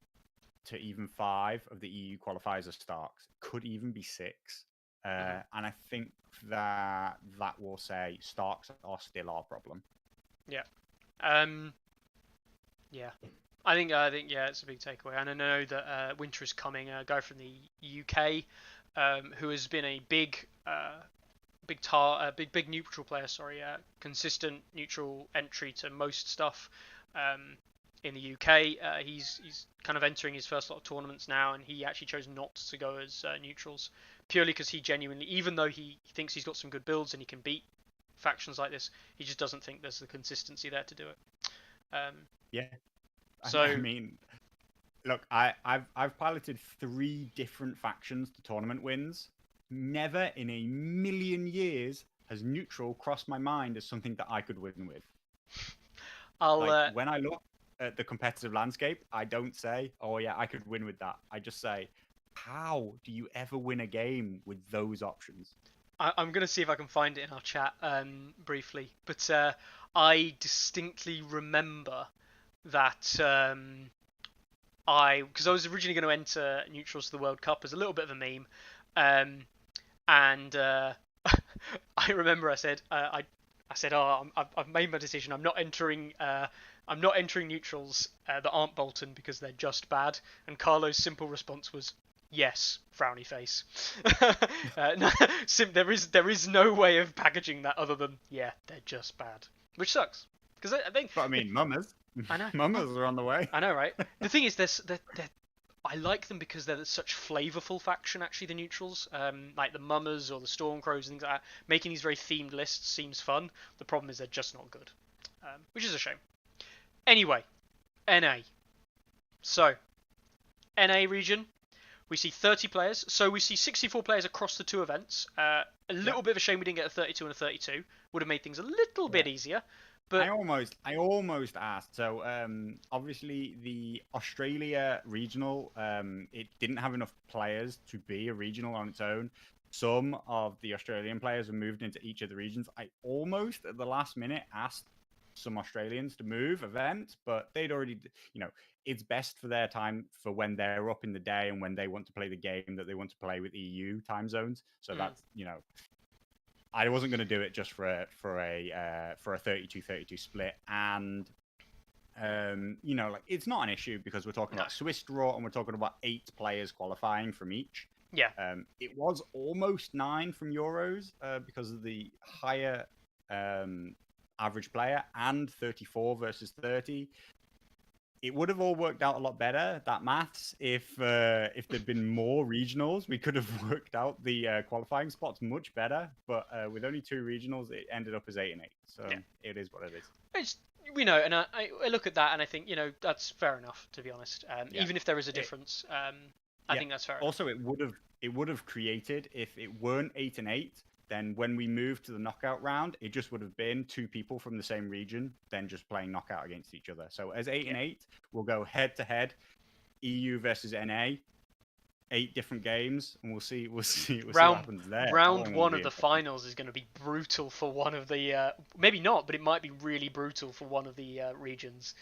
to even 5 of the EU qualifiers are Starks. Could even be 6. And I think that will say Starks are still our problem. Yeah. Yeah. I think yeah, it's a big takeaway. And I know that Winter is coming, a guy from the UK, who has been a big neutral player. Sorry, consistent neutral entry to most stuff. In the UK, he's kind of entering his first lot of tournaments now, and he actually chose not to go as neutrals purely because he genuinely, even though he thinks he's got some good builds and he can beat factions like this, he just doesn't think there's the consistency there to do it. Yeah. So I mean, look, I've piloted 3 different factions to tournament wins. Never in a million years has neutral crossed my mind as something that I could win with. I'll When I look at the competitive landscape, I don't say, "Oh yeah, I could win with that." I just say, "How do you ever win a game with those options?" I'm gonna see if I can find it in our chat briefly, but I distinctly remember that because I was originally going to enter neutrals to the World Cup as a little bit of a meme, and I remember I said oh I've made my decision. I'm not entering neutrals that aren't Bolton because they're just bad. And Carlo's simple response was yes, frowny face. No, there is no way of packaging that other than yeah, they're just bad, which sucks because I think. But I mean, mummers. I know. Mummers are on the way. I know, right? The thing is, I like them because they're such flavorful faction. Actually, the neutrals, like the Mummers or the Stormcrows and things like that, making these very themed lists seems fun. The problem is they're just not good, which is a shame. Anyway, NA. So, NA region, we see 30 players. So we see 64 players across the 2 events. A little bit of a shame we didn't get a 32 and a 32. Would have made things a little bit easier. But I almost asked. So obviously the Australia regional, it didn't have enough players to be a regional on its own. Some of the Australian players were moved into each of the regions. I almost at the last minute asked some Australians to move events, but they'd already, it's best for their time for when they're up in the day and when they want to play the game that they want to play with EU time zones. So that's, I wasn't going to do it just for a 32-32 split, and like it's not an issue because we're talking No. about Swiss draw and we're talking about 8 players qualifying from each. Yeah. It was almost 9 from Euros because of the higher average player and 34 versus 30. It would have all worked out a lot better, that maths, if there'd been more regionals. We could have worked out the qualifying spots much better. But with only 2 regionals, it ended up as 8 and 8. So Yeah. it is what it is. It's, and I look at that and I think, that's fair enough, to be honest. Yeah. Even if there is a difference, I think that's fair enough. Also, it would have created, if it weren't 8 and 8, then when we moved to the knockout round, it just would have been 2 people from the same region, then just playing knockout against each other. So as 8 and 8, we'll go head to head, EU versus NA, 8 different games, and we'll see what happens there. Round 1 of the finals is going to be brutal for one of the maybe not, but it might be really brutal for one of the regions.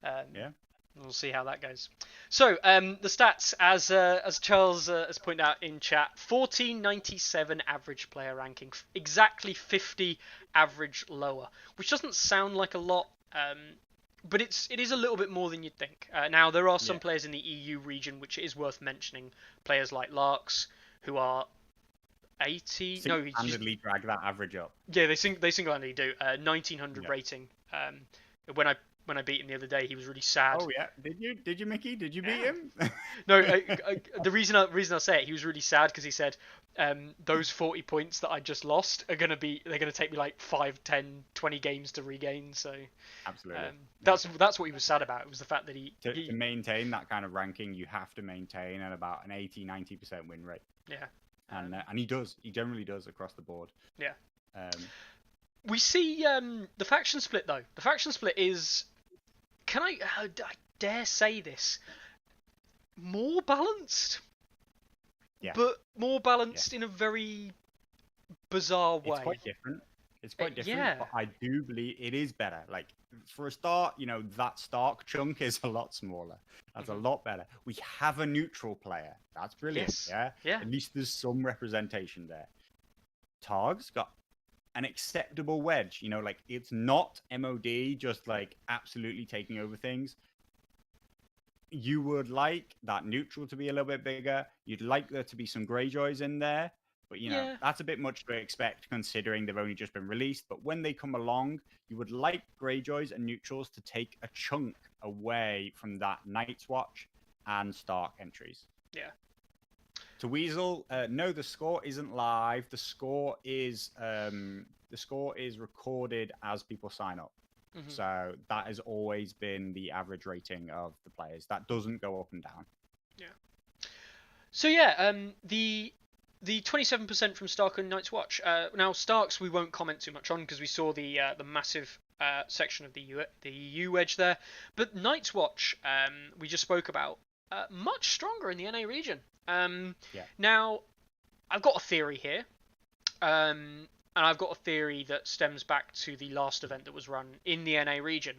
Yeah. We'll see how that goes. So, the stats, as Charles has pointed out in chat, 1497 average player ranking, exactly 50 average lower, which doesn't sound like a lot, but it is a little bit more than you'd think. Now, there are some players in the EU region which it is worth mentioning, players like Larks, who are 80. Single-handedly drag that average up. Yeah, they single-handedly do. 1900 rating. When I beat him the other day, he was really sad. Oh yeah, did you, Mickey? Did you beat him? No, the reason I say it, he was really sad because he said, those 40 points that I just lost they're gonna take me like 5, 10, 20 games to regain. So absolutely, that's what he was sad about. It was the fact that to maintain that kind of ranking, you have to maintain at about an 80-90% win rate. Yeah, and he does. He generally does across the board. Yeah. We see the faction split though. The faction split is, I dare say this, more balanced. Yeah. But more balanced in a very bizarre way. It's quite different. Yeah. But I do believe it is better. Like, for a start, that Stark chunk is a lot smaller. That's a lot better. We have a neutral player. That's brilliant. Yes. Yeah. At least there's some representation there. Targ's got an acceptable wedge. Like, it's not MOD just like absolutely taking over things. You would like that neutral to be a little bit bigger. You'd like there to be some Greyjoys in there. But, that's a bit much to expect considering they've only just been released. But when they come along, you would like Greyjoys and neutrals to take a chunk away from that Night's Watch and Stark entries. Yeah. To Weasel, no, the score isn't live. The score is recorded as people sign up. Mm-hmm. So that has always been the average rating of the players. That doesn't go up and down. Yeah. So yeah, the 27% from Stark and Night's Watch. Now Starks we won't comment too much on because we saw the massive section of the EU wedge there. But Night's Watch, we just spoke about, much stronger in the NA region. Now, I've got a theory here, and I've got a theory that stems back to the last event that was run in the NA region.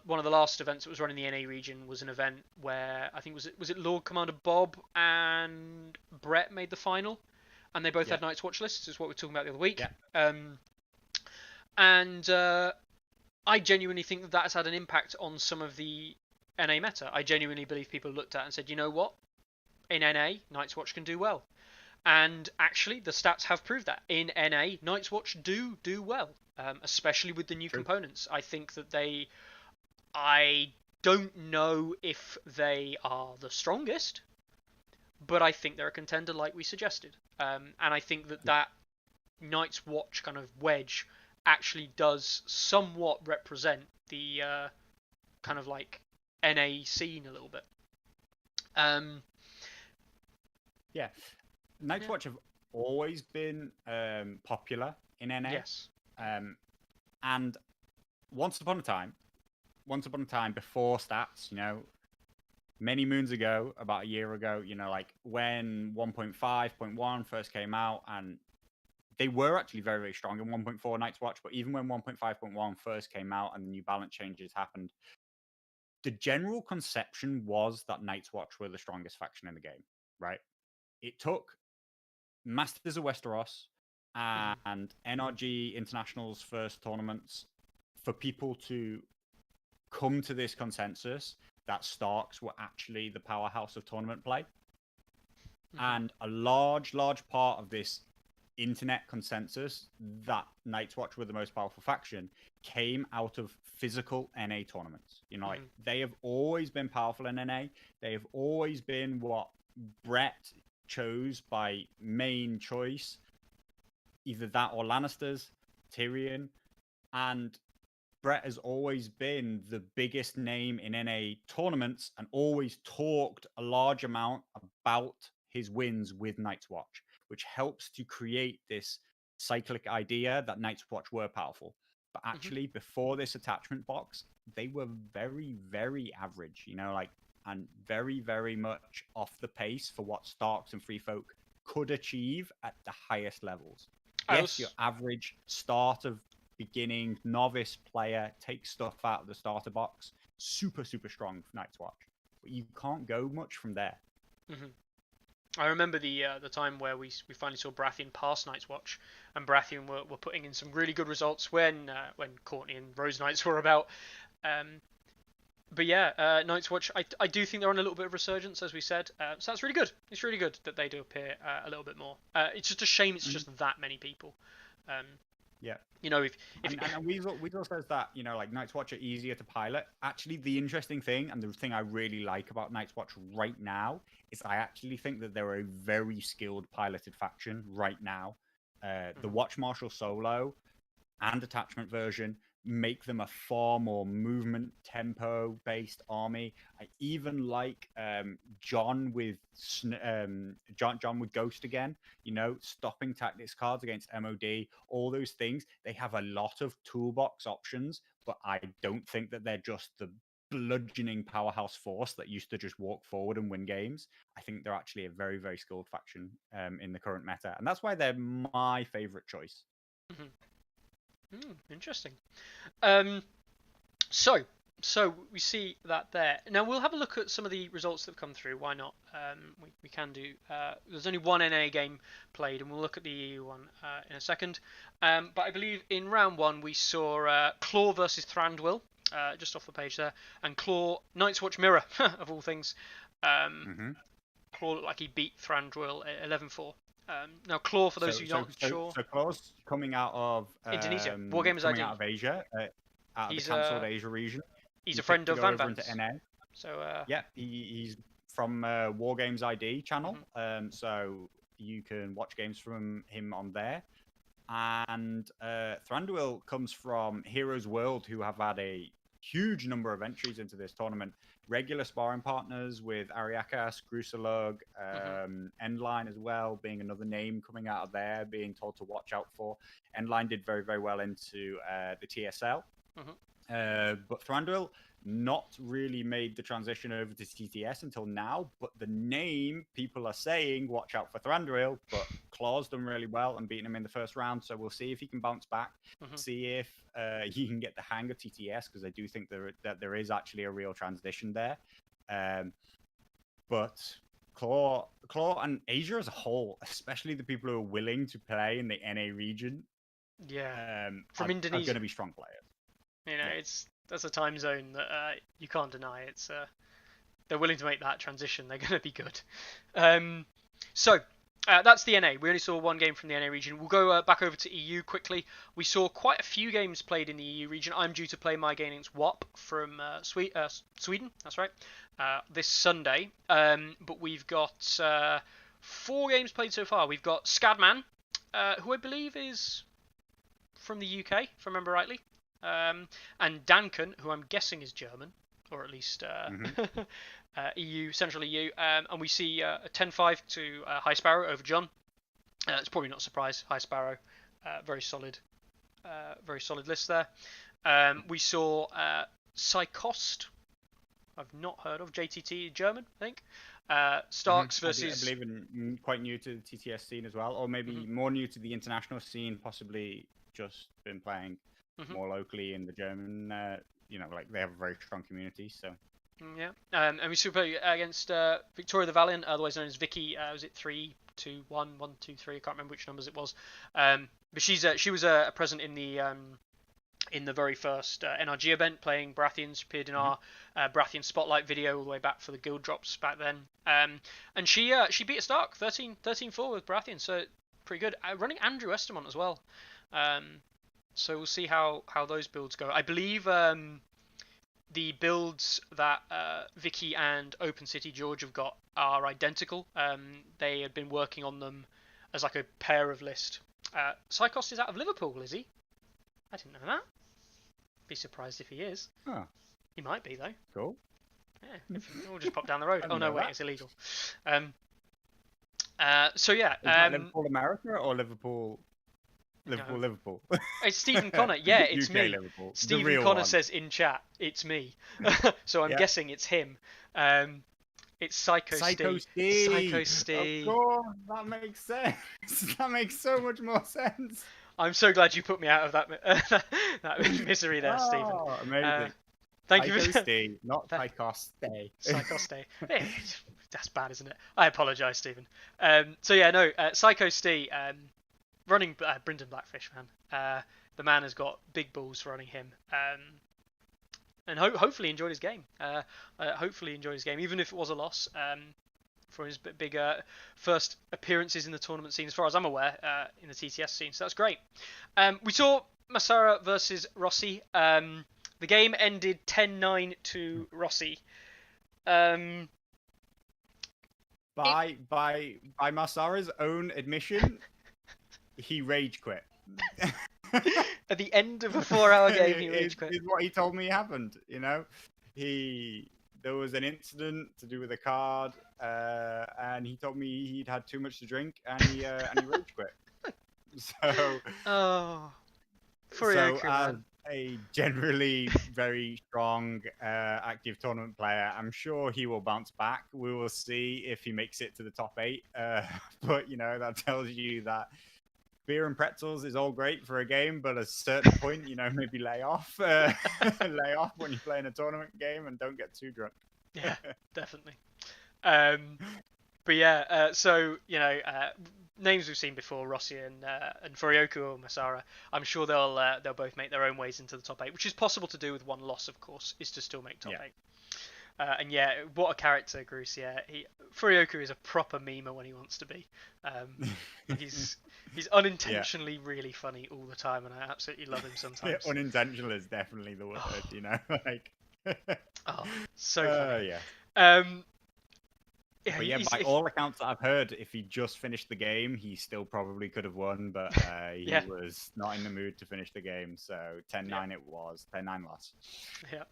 One of the last events that was run in the NA region was an event where I think was it Lord Commander Bob and Brett made the final, and they both had Night's Watch lists. Is what we were talking about the other week. And I genuinely think that has had an impact on some of the NA meta. I genuinely believe people looked at it and said, you know what? In NA, Night's Watch can do well. And actually, the stats have proved that. In NA, Night's Watch do well, especially with the new components. I think that I don't know if they are the strongest, but I think they're a contender like we suggested. And I think that Night's Watch kind of wedge actually does somewhat represent the kind of like NA scene a little bit. Night's Watch have always been popular in NA. Yes. And once upon a time before stats, many moons ago, about a year ago, like when 1.5.1 first came out, and they were actually very, very strong in 1.4 Night's Watch, but even when 1.5.1 first came out and the new balance changes happened, the general conception was that Night's Watch were the strongest faction in the game, right? It took Masters of Westeros and NRG International's first tournaments, for people to come to this consensus that Starks were actually the powerhouse of tournament play. And a large part of this internet consensus that Night's Watch were the most powerful faction came out of physical NA tournaments. You know, like they have always been powerful in NA. They have always been what Brett chose by main choice, either that or Lannisters, Tyrion, and Brett has always been the biggest name in NA tournaments and always talked a large amount about his wins with Night's Watch, which helps to create this cyclic idea that Night's Watch were powerful. But actually, before this attachment box, they were very, very average, you know, like, and very, very much off the pace for what Starks and Free Folk could achieve at the highest levels. Yes, your average start of beginning novice player takes stuff out of the starter box. Super, super strong for Night's Watch. But you can't go much from there. I remember the time where we finally saw Baratheon pass Night's Watch, and Baratheon were putting in some really good results when Courtney and Rose Knights were about. But yeah, Night's Watch, I do think they're on a little bit of resurgence, as we said. So that's really good. It's really good that they do appear a little bit more. It's just a shame it's just that many people. Yeah. You know, if and Weasel says that, you know, like Night's Watch are easier to pilot. Actually, the interesting thing and the thing I really like about Night's Watch right now is I actually think that they're a very skilled piloted faction right now. The Watch Marshal solo and attachment version make them a far more movement tempo based army. I even like John with Ghost again, you know, stopping tactics cards against MOD, all those things. They have a lot of toolbox options, but I don't think that they're just the bludgeoning powerhouse force that used to just walk forward and win games. I think they're actually a very, very skilled faction in the current meta, and that's why they're my favorite choice. Interesting. So we see that there. Now we'll have a look at some of the results that have come through. Why not? We can do. There's only one NA game played, and we'll look at the EU one in a second. But I believe in round one we saw Claw versus Thranduil, just off the page there, and Claw Night's Watch Mirror of all things. Claw looked like he beat Thranduil 11-4. Now, Claw, for those who are not sure... So Claw's coming out of... Coming out of Asia, out of the cancelled Asia region. He's a friend of Van Van's. Into NA. So, yeah, he's from Wargames ID channel, so you can watch games from him on there. And Thranduil comes from Heroes World, who have had a huge number of entries into this tournament. Regular sparring partners with Ariakas, Grusalug, Endline as well, being another name coming out of there, being told to watch out for. Endline did very, very well into the TSL. But Thranduil not really made the transition over to TTS until now, but the name, people are saying, watch out for Thranduil, but Claw's done really well and beating him in the first round, so we'll see if he can bounce back, see if he can get the hang of TTS, because I do think that there is actually a real transition there. But Claw and Asia as a whole, especially the people who are willing to play in the NA region, from Indonesia, are going to be strong players. You know, that's a time zone that you can't deny. It's they're willing to make that transition. They're going to be good. So that's the NA. We only saw one game from the NA region. We'll go back over to EU quickly. We saw quite a few games played in the EU region. I'm due to play my game against WAP from Sweden. That's right. This Sunday. But we've got 4 games played so far. We've got Scadman, who I believe is from the UK, if I remember rightly. And Duncan, who I'm guessing is German, or at least EU, Central EU. And we see a 10-5 to High Sparrow over John. It's probably not a surprise. High Sparrow, very solid list there. We saw Psychost. I've not heard of. JTT, German, I think. Starks versus... I believe quite new to the TTS scene as well, or maybe more new to the international scene, possibly just been playing more locally in the German, like they have a very strong community, so... Yeah. And we super against Victoria the Valiant, otherwise known as Vicky, was it 3-2 2, 1, 1, 2, 3. I can't remember which numbers it was. But she was present in the very first NRG event, playing Baratheons. She appeared in our Baratheon Spotlight video all the way back for the guild drops back then. And she beat a Stark 13-4 with Baratheon, so pretty good. Running Andrew Estermont as well. So we'll see how those builds go. I believe the builds that Vicky and Open City George have got are identical. They had been working on them as like a pair of list. Psychos is out of Liverpool, is he? I didn't know that. Be surprised if he is. Oh. He might be though. Cool. Yeah, we'll just pop down the road. Oh no, wait, it's illegal. So yeah. Is that Liverpool America or Liverpool? Liverpool. It's Stephen Connor. Yeah, it's UK me. Liverpool. Stephen Connor says in chat, it's me. So I'm guessing it's him. It's Psycho Steve. Psycho Steve. Of course, that makes sense. That makes so much more sense. I'm so glad you put me out of that misery there, Stephen. Amazing. Thank you for Steve, not Psychoste. Psychoste. That's bad, isn't it? I apologise, Stephen. So yeah, no, Psycho Steve, running Brendan Blackfish, man. The man has got big balls running him. And hopefully enjoyed his game. Even if it was a loss. For his big first appearances in the tournament scene, as far as I'm aware, in the TTS scene. So that's great. We saw Masara versus Rossi. The game ended 10-9 to Rossi. By Masara's own admission, he rage quit. At the end of a 4-hour game, he rage quit. Is what he told me happened. You know, there was an incident to do with a card, and he told me he'd had too much to drink, and he rage quit. So, as a generally very strong, active tournament player, I'm sure he will bounce back. We will see if he makes it to the top 8. But you know, that tells you that beer and pretzels is all great for a game, but at a certain point, you know, maybe lay off. Lay off when you play in a tournament game and don't get too drunk. Yeah, definitely. But yeah, so you know, names we've seen before, Rossi and Furioku or Masara. I'm sure they'll both make their own ways into the top 8, which is possible to do with one loss, of course, is to still make top 8. And yeah, what a character, Bruce. Yeah, Furioku is a proper memer when he wants to be. He's unintentionally really funny all the time, and I absolutely love him sometimes. Yeah, unintentional is definitely the word, you know. Like, so funny. Yeah. But yeah, by all accounts that I've heard, if he just finished the game, he still probably could have won, but he was not in the mood to finish the game, so 10-9 it was. 10-9 loss. Yeah.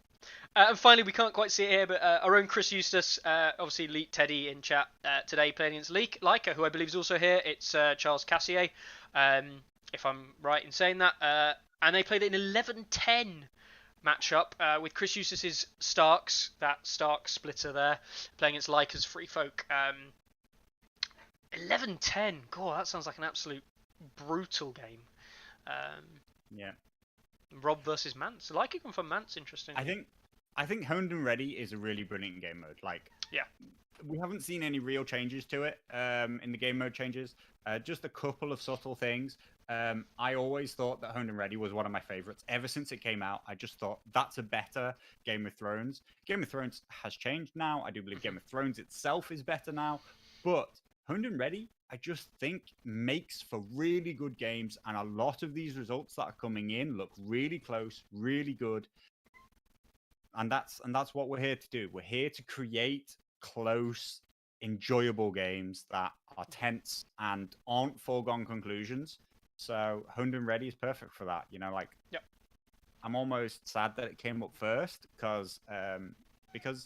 And finally, we can't quite see it here, but our own Chris Eustace, obviously Leak Teddy in chat today, playing against Leica, who I believe is also here. It's Charles Cassier, if I'm right in saying that. And they played an 11-10 matchup with Chris Eustace's Starks, that Stark splitter there, playing against Leica's Free Folk. 11-10. God, that sounds like an absolute brutal game. Yeah. Rob versus Mance. Leica come from Mance, interesting. I think Honed and Ready is a really brilliant game mode. Like, yeah, we haven't seen any real changes to it in the game mode changes. Just a couple of subtle things. I always thought that Honed and Ready was one of my favorites. Ever since it came out, I just thought that's a better Game of Thrones. Game of Thrones has changed now. I do believe Game of Thrones itself is better now. But Honed and Ready, I just think makes for really good games, and a lot of these results that are coming in look really close, really good. And that's what we're here to do. We're here to create close, enjoyable games that are tense and aren't foregone conclusions. So Honed and Ready is perfect for that. You know, like, yep. I'm almost sad that it came up first because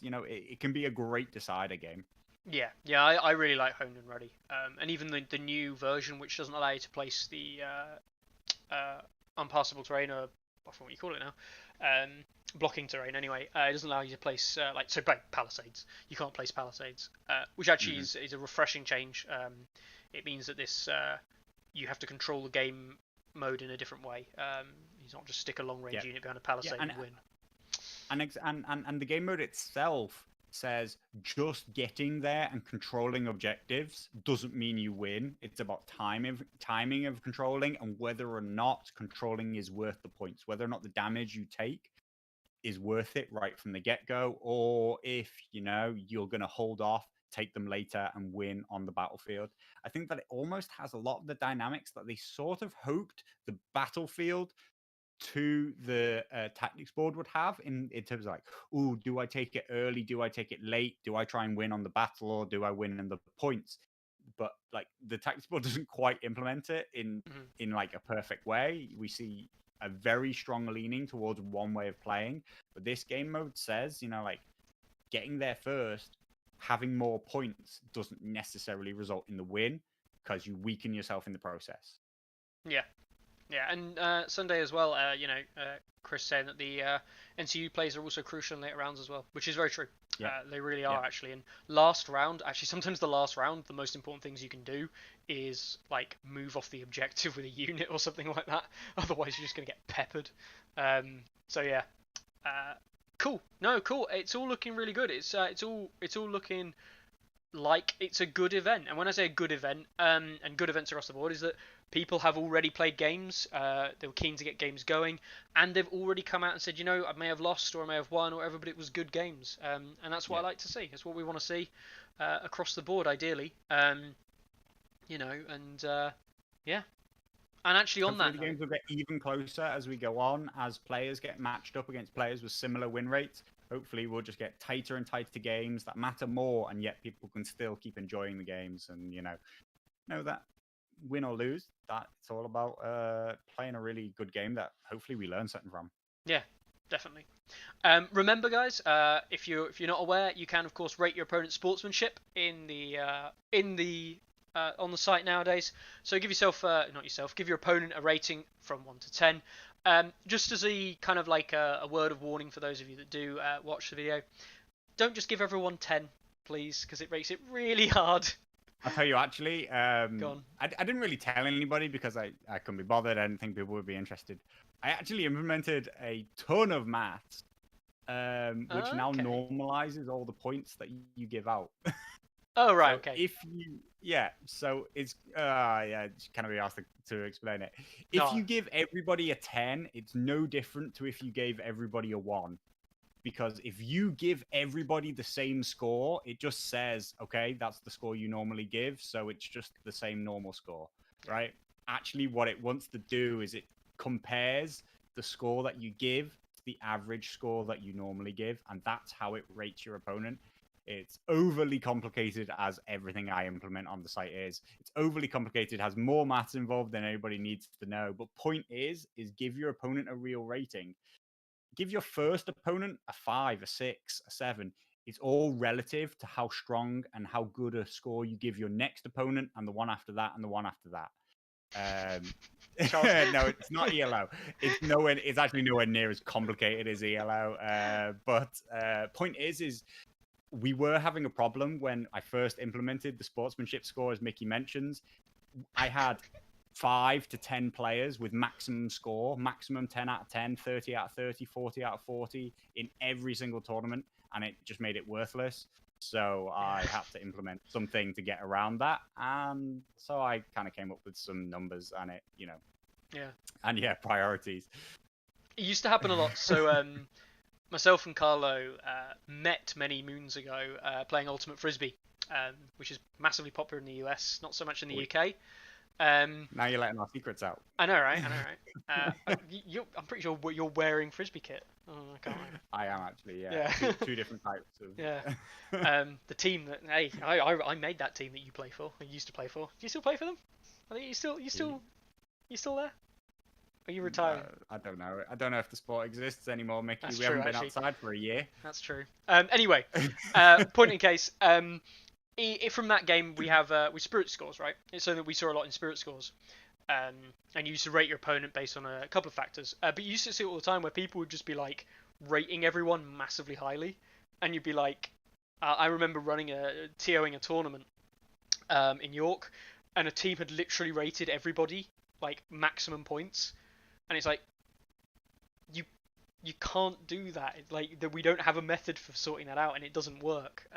you know it can be a great decider game. Yeah, I really like Honed and Ready, and even the new version, which doesn't allow you to place the unpassable terrain, or I forget what you call it now, blocking terrain anyway. It doesn't allow you to place palisades. You can't place palisades, which actually is a refreshing change. It means that this you have to control the game mode in a different way. You not just stick a long range unit behind a palisade and win. And the game mode itself says just getting there and controlling objectives doesn't mean you win. It's about timing of controlling and whether or not controlling is worth the points, whether or not the damage you take is worth it right from the get-go, or if you're going to hold off, take them later, and win on the battlefield. I think that it almost has a lot of the dynamics that they sort of hoped the battlefield to the tactics board would have in terms of like, oh, do I take it early? Do I take it late? Do I try and win on the battle, or do I win in the points? But like the tactics board doesn't quite implement it in like a perfect way. We see a very strong leaning towards one way of playing, but this game mode says, like getting there first, having more points doesn't necessarily result in the win because you weaken yourself in the process. Yeah. Yeah, and Sunday as well, Chris saying that the NCU plays are also crucial in later rounds as well, which is very true. Yeah. They really are, actually. And last round, actually, sometimes the last round, the most important things you can do is, like, move off the objective with a unit or something like that. Otherwise, you're just going to get peppered. So, yeah. Cool. No, cool. It's all looking really good. It's all looking like it's a good event. And when I say a good event, and good events across the board, is that people have already played games, they were keen to get games going, and they've already come out and said, I may have lost or I may have won or whatever, but it was good games. And that's what I like to see. It's what we want to see across the board, ideally. Yeah. And actually on that the games will get even closer as we go on, as players get matched up against players with similar win rates. Hopefully we'll just get tighter and tighter games that matter more, and yet people can still keep enjoying the games. And know that win or lose, that it's all about playing a really good game that hopefully we learn something from. Yeah, definitely. Remember, guys, if you're not aware, you can of course rate your opponent's sportsmanship in the on the site nowadays. So give your opponent a rating from 1 to 10. Just as a kind of like a word of warning for those of you that do watch the video, don't just give everyone 10, please, because it makes it really hard. I'll tell you, actually, I didn't really tell anybody because I couldn't be bothered. I didn't think people would be interested. I actually implemented a ton of maths, which now normalizes all the points that you give out. Oh, right, so okay. So it's it's kind of be asked to explain it. If you give everybody a 10, it's no different to if you gave everybody a 1. Because if you give everybody the same score, it just says, okay, that's the score you normally give, so it's just the same normal score, right? Actually, what it wants to do is it compares the score that you give to the average score that you normally give, and that's how it rates your opponent. It's overly complicated, as everything I implement on the site is. It's overly complicated, has more maths involved than anybody needs to know. But point is give your opponent a real rating. Give your first opponent a 5, a 6, a 7. It's all relative to how strong and how good a score you give your next opponent, and the one after that, and the one after that. No, it's not ELO. It's actually nowhere near as complicated as ELO. But point is we were having a problem when I first implemented the sportsmanship score, as Mickey mentions. I had 5 to 10 players with maximum score, maximum 10 out of 10, 30 out of 30, 40 out of 40 in every single tournament, and it just made it worthless. So I had to implement something to get around that, and so I kind of came up with some numbers and it, priorities. It used to happen a lot. So myself and Carlo met many moons ago playing Ultimate Frisbee, which is massively popular in the US, not so much in the UK. Now you're letting our secrets out. I know, right? I'm pretty sure you're wearing Frisbee kit. Oh, I can't remember. I am actually, yeah. Two different types of. Yeah. The team that I made that team that you play for. I used to play for. Do you still play for them? I think you still there? Are you retiring? I don't know. I don't know if the sport exists anymore, Mickey. We haven't been outside for a year. That's true. Anyway, point in case. From that game, we have with spirit scores, right? It's something that we saw a lot in spirit scores, and you used to rate your opponent based on a couple of factors. But you used to see it all the time where people would just be like rating everyone massively highly, and you'd be like, I remember TOing a tournament in York, and a team had literally rated everybody like maximum points, and it's like, you can't do that. Like that, we don't have a method for sorting that out, and it doesn't work.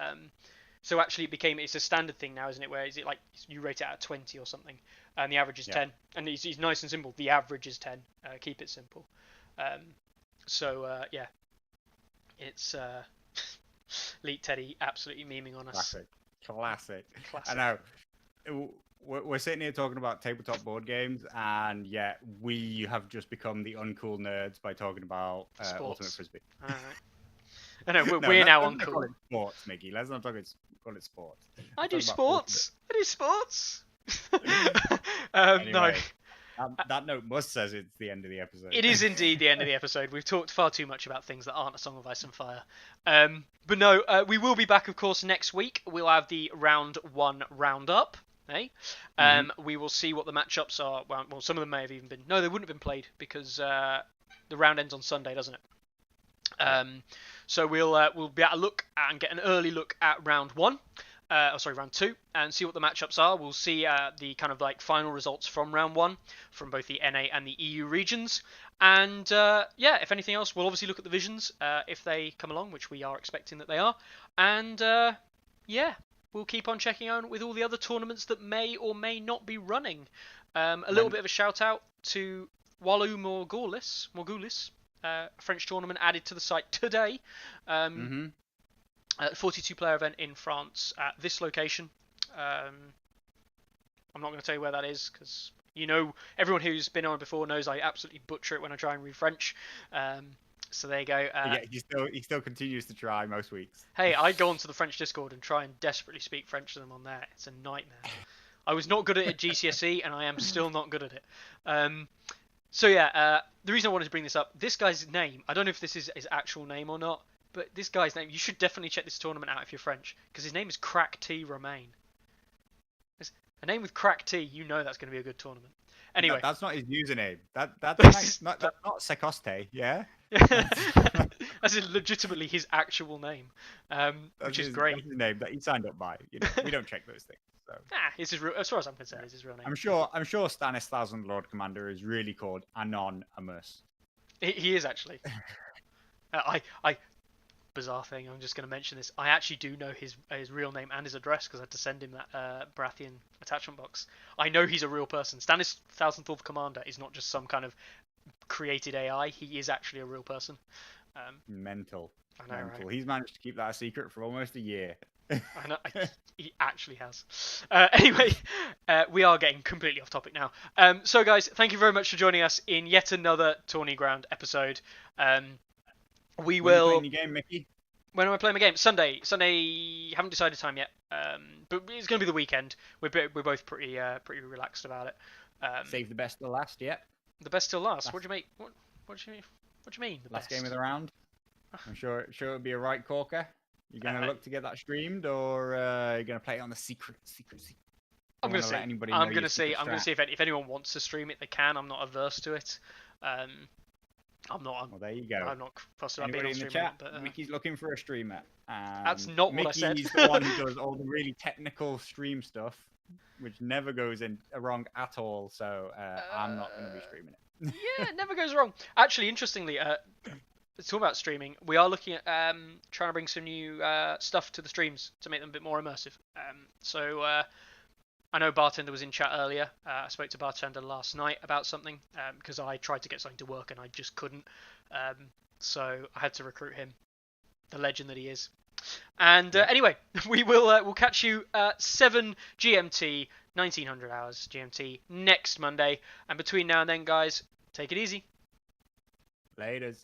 So actually, it's a standard thing now, isn't it? Where is it like you rate it out of 20 or something, and the average is 10, and it's nice and simple. The average is 10. Keep it simple. Yeah, it's Leet Teddy absolutely memeing on us. Classic. I know. We're sitting here talking about tabletop board games, and yet we have just become the uncool nerds by talking about Ultimate Frisbee. All right. I know we're now uncool. Call it sports, Mickey. Let's not call it sports. I do sports. Anyway, no. That note must says it's the end of the episode. It is indeed the end of the episode. We've talked far too much about things that aren't A Song of Ice and Fire. But no, we will be back, of course, next week. We'll have the round 1 roundup. Hey, we will see what the matchups are. Well, some of them may have even been. No, they wouldn't have been played because the round ends on Sunday, doesn't it? So we'll be at a look and get an early look at round 1. Round 2, and see what the matchups are. We'll see the kind of like final results from round 1 from both the NA and the EU regions. And if anything else, we'll obviously look at the visions if they come along, which we are expecting that they are. And we'll keep on checking on with all the other tournaments that may or may not be running. A little bit of a shout out to Walou Morgoulis, a French tournament added to the site today. 42-player event in France at this location. I'm not going to tell you where that is because everyone who's been on before knows I absolutely butcher it when I try and read French. So there you go. He still continues to try most weeks. Hey, I go onto the French Discord and try and desperately speak French to them on there. It's a nightmare. I was not good at it at GCSE, and I am still not good at it. The reason I wanted to bring this up, this guy's name, I don't know if this is his actual name or not, but this guy's name, you should definitely check this tournament out if you're French, because his name is Crack T Romain. A name with Crack T, that's going to be a good tournament. Anyway, that's not his username. That's not Secoste, yeah. That's legitimately his actual name, which is great. That's his name that he signed up by. We don't check those things. So. It's his real, as far as I'm concerned, it's his real name. I'm sure Stannis Thousand Lord Commander is really called Anonymous. He is actually. Bizarre thing, I'm just going to mention this. I actually do know his real name and his address because I had to send him that Baratheon attachment box. I know he's a real person. Stannis Thousandth Commander is not just some kind of created AI. He is actually a real person. Mental. I know, Mental. right? He's managed to keep that a secret for almost a year. I know. He actually has. Anyway, we are getting completely off topic now. So guys, thank you very much for joining us in yet another Tourney Ground episode. We will. When are you playing your game, Mickey? When am I playing my game? Sunday. Haven't decided time yet. But it's going to be the weekend. We're both pretty relaxed about it. Save the best till last, yeah. The best till last. What do you mean? What do you mean? The last best? Game of the round. I'm sure it'll be a right corker. You're gonna look to get that streamed, or you're gonna play it on the secret. I'm gonna see if anyone wants to stream it, they can. I'm not averse to it. Well, there you go. I'm not fussed about being on streamer, chat, but Mickey's looking for a streamer. That's not what I said. Mickey's the one who does all the really technical stream stuff, which never goes wrong at all. So I'm not going to be streaming it. Yeah, it never goes wrong. Actually, interestingly, talking about streaming, we are looking at trying to bring some new stuff to the streams to make them a bit more immersive. I know Bartender was in chat earlier. I spoke to Bartender last night about something because I tried to get something to work and I just couldn't. So I had to recruit him, the legend that he is. And anyway, we'll catch you 7 GMT, 1900 hours GMT next Monday. And between now and then, guys, take it easy. Laters.